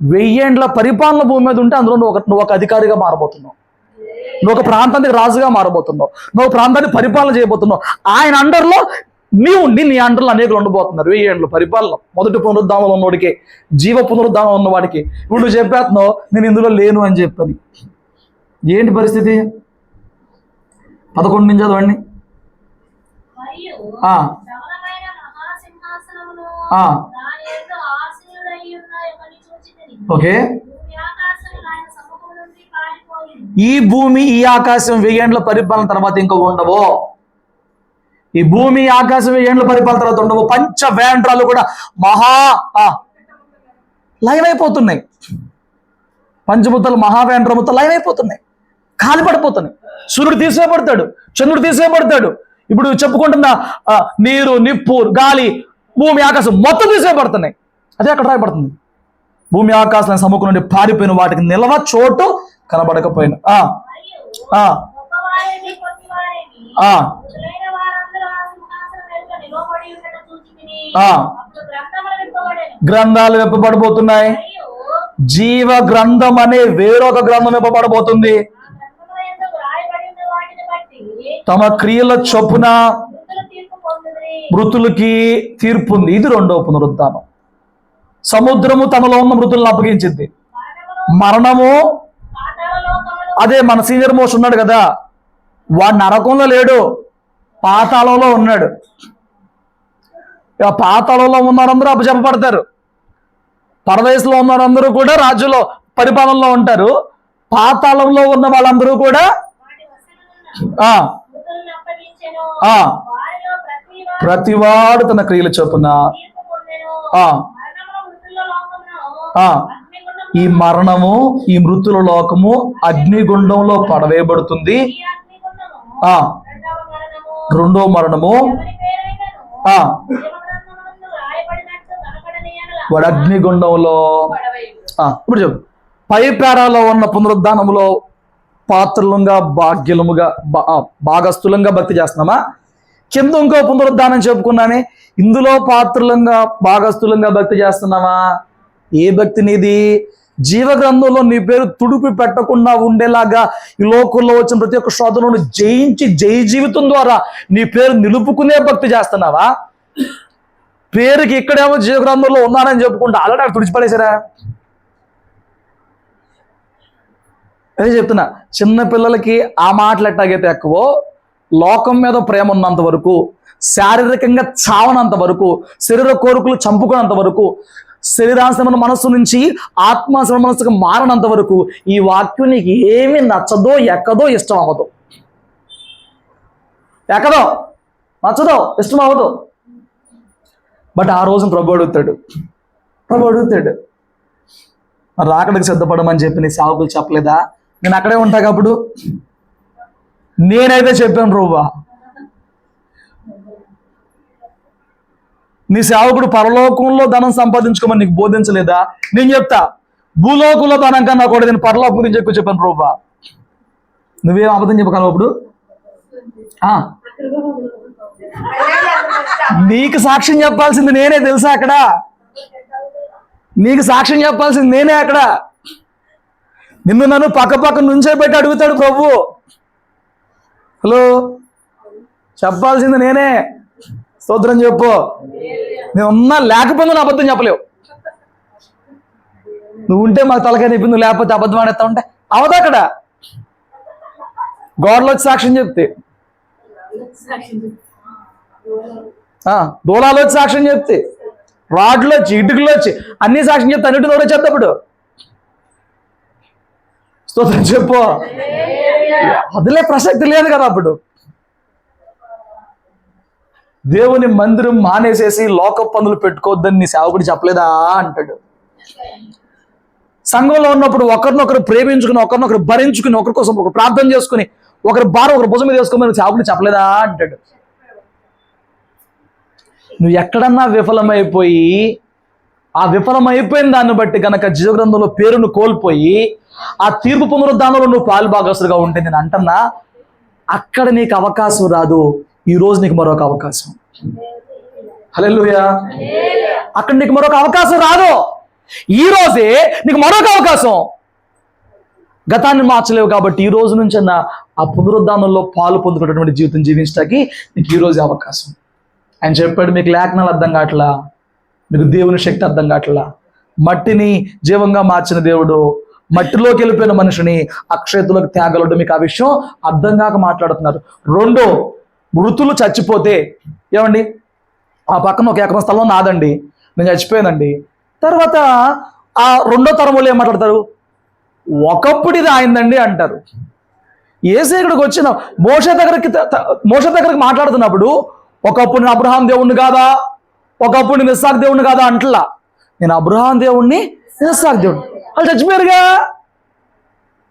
1000 ఏళ్ల పరిపాలన భూమి మీద ఉంటే అందులో నువ్వు ఒక అధికారిగా మారబోతున్నావు, నువ్వు ఒక ప్రాంతానికి రాజుగా మారబోతున్నావు, నువ్వు ప్రాంతాన్ని పరిపాలన చేయబోతున్నావు. ఆయన అండర్లో నీవు ఉండి నీ అండర్లో అనేకులు ఉండబోతున్నారు. 1000 ఏళ్ల పరిపాలన. మొదటి పునరుద్ధానంలో ఉన్నవాడికి, జీవ పునరుద్ధానం ఉన్నవాడికి. ఇప్పుడు నువ్వు చెప్పేస్తున్నావు నేను ఇందులో లేను అని చెప్పని. ఏంటి పరిస్థితి? 11 నుంచి చదవండి. ఓకే, ఈ భూమి ఈ ఆకాశం 1000 ఏళ్ల పరిపాలన తర్వాత ఇంకా ఉండవు. ఈ భూమి ఆకాశం 1000 ఏళ్ల పరిపాలన తర్వాత ఉండవు. పంచవేంద్రాలు కూడా లైవ్ అయిపోతున్నాయి. పంచభూతాలు మహావేంద్రముతో లైవ్ అయిపోతున్నాయి, కాలి పడిపోతున్నాయి. సూర్యుడు తీసేయబడతాడు, చంద్రుడు తీసేయబడతాడు. ఇప్పుడు చెప్పుకుంటున్న నీరు, నిప్పు, గాలి, భూమి, ఆకాశం మొత్తం తీసేయబడుతున్నాయి. అదే అక్కడ రాయబడుతుంది. భూమి ఆకాశం సముఖం నుండి పారిపోయిన వాటికి నిలవ చోటు కనబడకపోయిన గ్రంథాలు విప్పబడబోతున్నాయి. జీవ గ్రంథం అనే వేరొక గ్రంథం విప్పబడబోతుంది. తమ క్రియల చొప్పున మృతులకి తీర్పు ఉంది. ఇది 2వ పునరుద్ధానం. సముద్రము తనలో ఉన్న మృతులను అప్పగించింది. మరణము, అదే మన సీనియర్ మోస్ట్ ఉన్నాడు కదా, వాడు నరకంలో లేడు, పాతాళంలో ఉన్నాడు. పాతాళంలో ఉన్నారందరూ అప్పచెప్పబడతారు. పరదేశంలో ఉన్నారందరూ కూడా రాజ్యంలో పరిపాలనలో ఉంటారు. పాతాళంలో ఉన్న వాళ్ళందరూ కూడా ప్రతివాడు తన క్రియలు చొప్పున ఈ మరణము, ఈ మృతుల లోకము అగ్నిగుండంలో పడవేయబడుతుంది. 2వ మరణము వాడు అగ్నిగుండంలో. ఇప్పుడు చెప్పు, పై పేరాలో ఉన్న పునరుద్ధానములో పాత్రలుగా భాగస్థులంగా భక్తి చేస్తున్నామా? కింద ఇంకో పునరుద్ధానం చెప్పుకున్నామే, ఇందులో పాత్రలంగా భాగస్థులంగా భక్తి చేస్తున్నామా? ఏ భక్తి నీది? జీవగ్రంథంలో నీ పేరు తుడిపి పెట్టకుండా ఉండేలాగా ఈ లోకంలో వచ్చిన ప్రతి ఒక్క శోధనను జయించి జయ జీవితం ద్వారా నీ పేరు నిలుపుకునే భక్తి చేస్తున్నావా? పేరుకి ఇక్కడేమో జీవగ్రంథంలో ఉన్నానని చెప్పుకుంటా ఆల్రెడీ తుడిచిపడేశారా? అదే చెప్తున్నా, చిన్నపిల్లలకి ఆ మాటలు ఎట్టాగైతే ఎక్కువ, లోకం మీద ప్రేమ ఉన్నంత వరకు, శారీరకంగా చావనంత వరకు, శరీర కోరికలు చంపుకున్నంత వరకు, శరీరాశ్రమ మనస్సు నుంచి ఆత్మాశ్రమ మనస్సుకు మారనంత వరకు ఈ వాక్యం నీకు ఏమి నచ్చదో, ఎక్కదో, ఇష్టం అవ్వదు. ఎక్కదో, నచ్చదో, ఇష్టం అవ్వదు. బట్ ఆ రోజున ప్రభు అడుగుతాడు, రాకడికి సిద్ధపడమని చెప్పి నీ సేవకులు చెప్పలేదా? నేను అక్కడే ఉంటా అప్పుడు. నేనైతే చెప్పాను ప్రభువా, నీ సేవకుడు పరలోకంలో ధనం సంపాదించుకోమని నీకు బోధించలేదా? నేను చెప్తా, భూలోకంలో ధనం కన్నా కూడా నేను పరలోకం గురించి ఎక్కువ చెప్పాను ప్రభువా. నువ్వేం అబద్ధం చెప్పగలవు అప్పుడు? నీకు సాక్ష్యం చెప్పాల్సింది నేనే, తెలుసా? అక్కడ నీకు సాక్ష్యం చెప్పాల్సింది నేనే. అక్కడ నిన్ను నన్ను పక్క నుంచే పెట్టి అడుగుతాడు ప్రభు. హలో, చెప్పాల్సింది నేనే. స్తోత్రం చెప్పు. నేను ఉన్నా లేకపోతే నా అబద్ధం చెప్పలేవు. నువ్వు ఉంటే మాకు తలకాయ నొప్పి, నువ్వు లేకపోతే అబద్ధం ఆడేస్తా ఉంటే అవదు. అక్కడ గోడలో వచ్చి సాక్ష్యం చెప్తే, దూలాలు వచ్చి సాక్ష్యం చెప్తే, రాడ్లు వచ్చి, ఇటుకలు వచ్చి అన్ని సాక్ష్యం చెప్తే అన్నిటి నోరు వచ్చేటప్పుడు స్తోత్రం చెప్పు. అదిలే ప్రసక్తి లేదు కదా అప్పుడు. దేవుని మందిరం మానేసేసి లోక పనులు పెట్టుకోవద్దని నీ సేవకుడు చెప్పలేదా అంటాడు. సంఘంలో ఉన్నప్పుడు ఒకరినొకరు ప్రేమించుకుని, ఒకరినొకరు భరించుకుని, ఒకరి కోసం ఒకరు ప్రార్థన చేసుకుని, ఒకరి భారం ఒకరి భుజం మీద వేసుకోమని సేవకుడు చెప్పలేదా అంటాడు. నువ్వు ఎక్కడన్నా విఫలమైపోయి, ఆ విఫలమైపోయిన దాన్ని బట్టి కనుక జీవగ్రంథంలో పేరును కోల్పోయి ఆ తీర్పు పునరుద్ధానంలో నువ్వు పాలుభాగస్తులుగా ఉంటే నేను అంటున్నా, అక్కడ నీకు అవకాశం రాదు. ఈ రోజు నీకు మరొక అవకాశం. హల్లెలూయా. అక్కడ నీకు మరొక అవకాశం రాదు. ఈ రోజే నీకు మరొక అవకాశం. గతాన్ని మార్చలేవు కాబట్టి ఈ రోజు నుంచి ఆ పునరుద్ధానంలో పాలు పొందుకున్నటువంటి జీవితం జీవించడానికి నీకు ఈ రోజే అవకాశం. ఆయన చెప్పాడు, మీకు లేఖనాలు అర్థం కావట్లా, మీకు దేవుని శక్తి అర్థం కావట్లా. మట్టిని జీవంగా మార్చిన దేవుడు మట్టిలోకి వెళ్ళిపోయిన మనిషిని అక్షయతులకు తేగలడు. మీకు ఆ విషయం అర్థం కాక మాట్లాడుతున్నారు. రెండో, మృతులు చచ్చిపోతే, ఏమండి ఆ పక్కన ఒక ఎకరం స్థలం నాదండి, నేను చచ్చిపోయానండి. తర్వాత ఆ రెండో తరములు ఏం మాట్లాడతారు? ఒకప్పుడు ఇది ఆయనండి అంటారు. యేసు ఇక్కడికి వచ్చిన మోషే దగ్గరికి మాట్లాడుతున్నప్పుడు, ఒకప్పుడు నేను అబ్రహాం దేవుణ్ణి కాదా, ఒకప్పుడు నేను ఇస్సాకు దేవుణ్ణి కాదా అంటలా. నేను అబ్రహాం దేవుణ్ణి, ఇస్సాకు దేవుణ్ణి. వాళ్ళు చచ్చిపోయారుగా,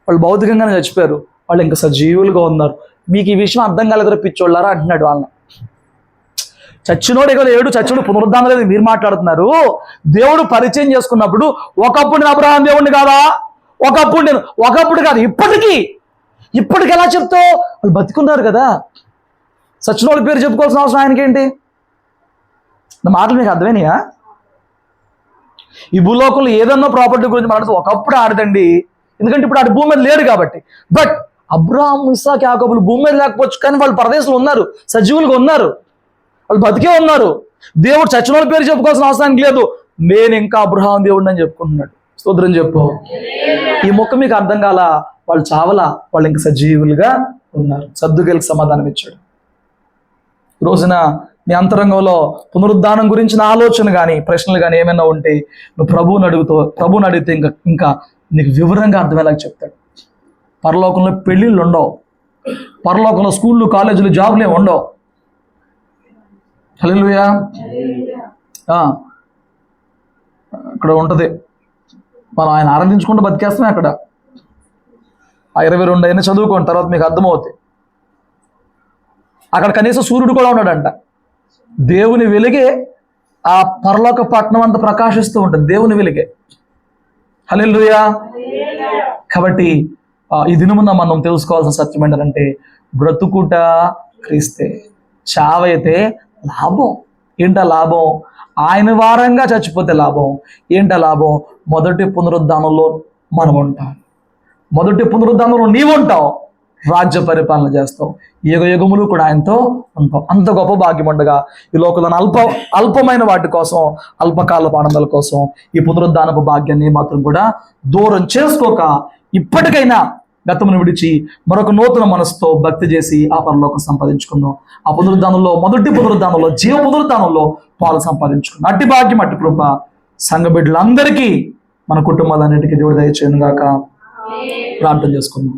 వాళ్ళు భౌతికంగానే చచ్చిపోయారు, వాళ్ళు ఇంకా సజీవులుగా ఉన్నారు. మీకు ఈ విషయం అర్థం కాలేదురా పిచ్చోళ్ళారా అంటున్నాడు వాళ్ళని. చచ్చినోడు ఎక్కడ లేడు, చచ్చినోడు పునరుద్ధానం లేదు మీరు మాట్లాడుతున్నారు. దేవుడు పరిచయం చేసుకున్నప్పుడు ఒకప్పుడు నేను అబ్రహాం దేవుణ్ణి కాదా, ఒకప్పుడు కాదు, ఇప్పటికి ఎలా చెప్తావు? వాళ్ళు బతికున్నారు కదా. సచ్చినోళ్ళ పేరు చెప్పుకోవాల్సిన అవసరం ఆయనకేంటి? నా మాటలు మీకు అర్థమైనాయా? ఈ భూలోకంలో ఏదన్నా ప్రాపర్టీ గురించి మాట్లాడితే ఒకప్పుడు ఆడదండి, ఎందుకంటే ఇప్పుడు ఆడ భూమి మీద లేడు కాబట్టి. బట్ అబ్రహాం, ఇస్సాకు, యాకోబులు భూమి మీద లేకపోవచ్చు, కానీ వాళ్ళు పరదేశంలో ఉన్నారు, సజీవులుగా ఉన్నారు, వాళ్ళు బతికే ఉన్నారు. దేవుడు చచ్చిన వాళ్ళ పేరు చెప్పుకోవాల్సిన అవసరానికి లేదు. నేను ఇంకా అబ్రహాం దేవుడిని అని చెప్పుకుంటున్నాడు. స్తోత్రం చెప్పు. ఈ మొక్క మీకు అర్థం కాల, వాళ్ళు చావలా, వాళ్ళు ఇంకా సజీవులుగా ఉన్నారు. సద్దుకేలకు సమాధానం ఇచ్చాడు. రోజున నీ అంతరంగంలో పునరుద్ధానం గురించిన ఆలోచన కానీ ప్రశ్నలు కానీ ఏమైనా ఉంటే నువ్వు ప్రభువుని అడిగితే ఇంకా నీకు వివరంగా అర్థమయ్యేలాగా చెప్తాడు. పరలోకంలో పెళ్ళిళ్ళు ఉండవు, పరలోకంలో స్కూళ్ళు, కాలేజీలు, జాబులు ఉండవు. హల్లెలూయా. అక్కడ ఉంటుంది, మనం ఆయన ఆరాధించుకుంటూ బతికేస్తామే అక్కడ. ఆ 22 అయినా చదువుకోండి, తర్వాత మీకు అర్థమవుతాయి. అక్కడ కనీసం సూర్యుడు కూడా ఉన్నాడంట. దేవుని వెలుగే ఆ పరలోక పట్టణం అంతా ప్రకాశిస్తూ ఉంటుంది, దేవుని వెలుగే. హల్లెలూయా. కాబట్టి ఈ దినమున మనం తెలుసుకోవాల్సిన సత్యం ఏంటంటే బ్రతుకుట క్రీస్తే, చావైతే లాభం. ఏంటా లాభం? ఆయన వారంగా చచ్చిపోతే లాభం. ఏంటా లాభం? మొదటి పునరుద్ధానంలో మనం ఉంటాం. మొదటి పునరుద్ధానంలో నీవు ఉంటావు, రాజ్య పరిపాలన చేస్తావు, యుగ యుగములు కూడా ఆయనతో ఉంటావు. అంత గొప్ప భాగ్యం ఉండగా ఈ లోకంలో అల్పమైన వాటి కోసం, అల్పకాలపు ఆనందాల కోసం ఈ పునరుద్ధానపు భాగ్యాన్ని మాత్రం కూడా దూరం చేసుకోక ఇప్పటికైనా గతమును విడిచి మరొక నూతన మనసుతో భక్తి చేసి ఆ పరలోకం సంపాదించుకుందాం. ఆ పునరుద్ధానంలో, మొదటి పునరుద్ధానంలో, జీవ పునరుద్ధానంలో పాలు సంపాదించుకుందాం. అట్టి భాగ్యం, అట్టి కృప సంఘ బిడ్డలందరికీ, మన కుటుంబాలన్నిటికీ దేవుడు దయచేయును గాక. ప్రార్థన చేసుకుందాం.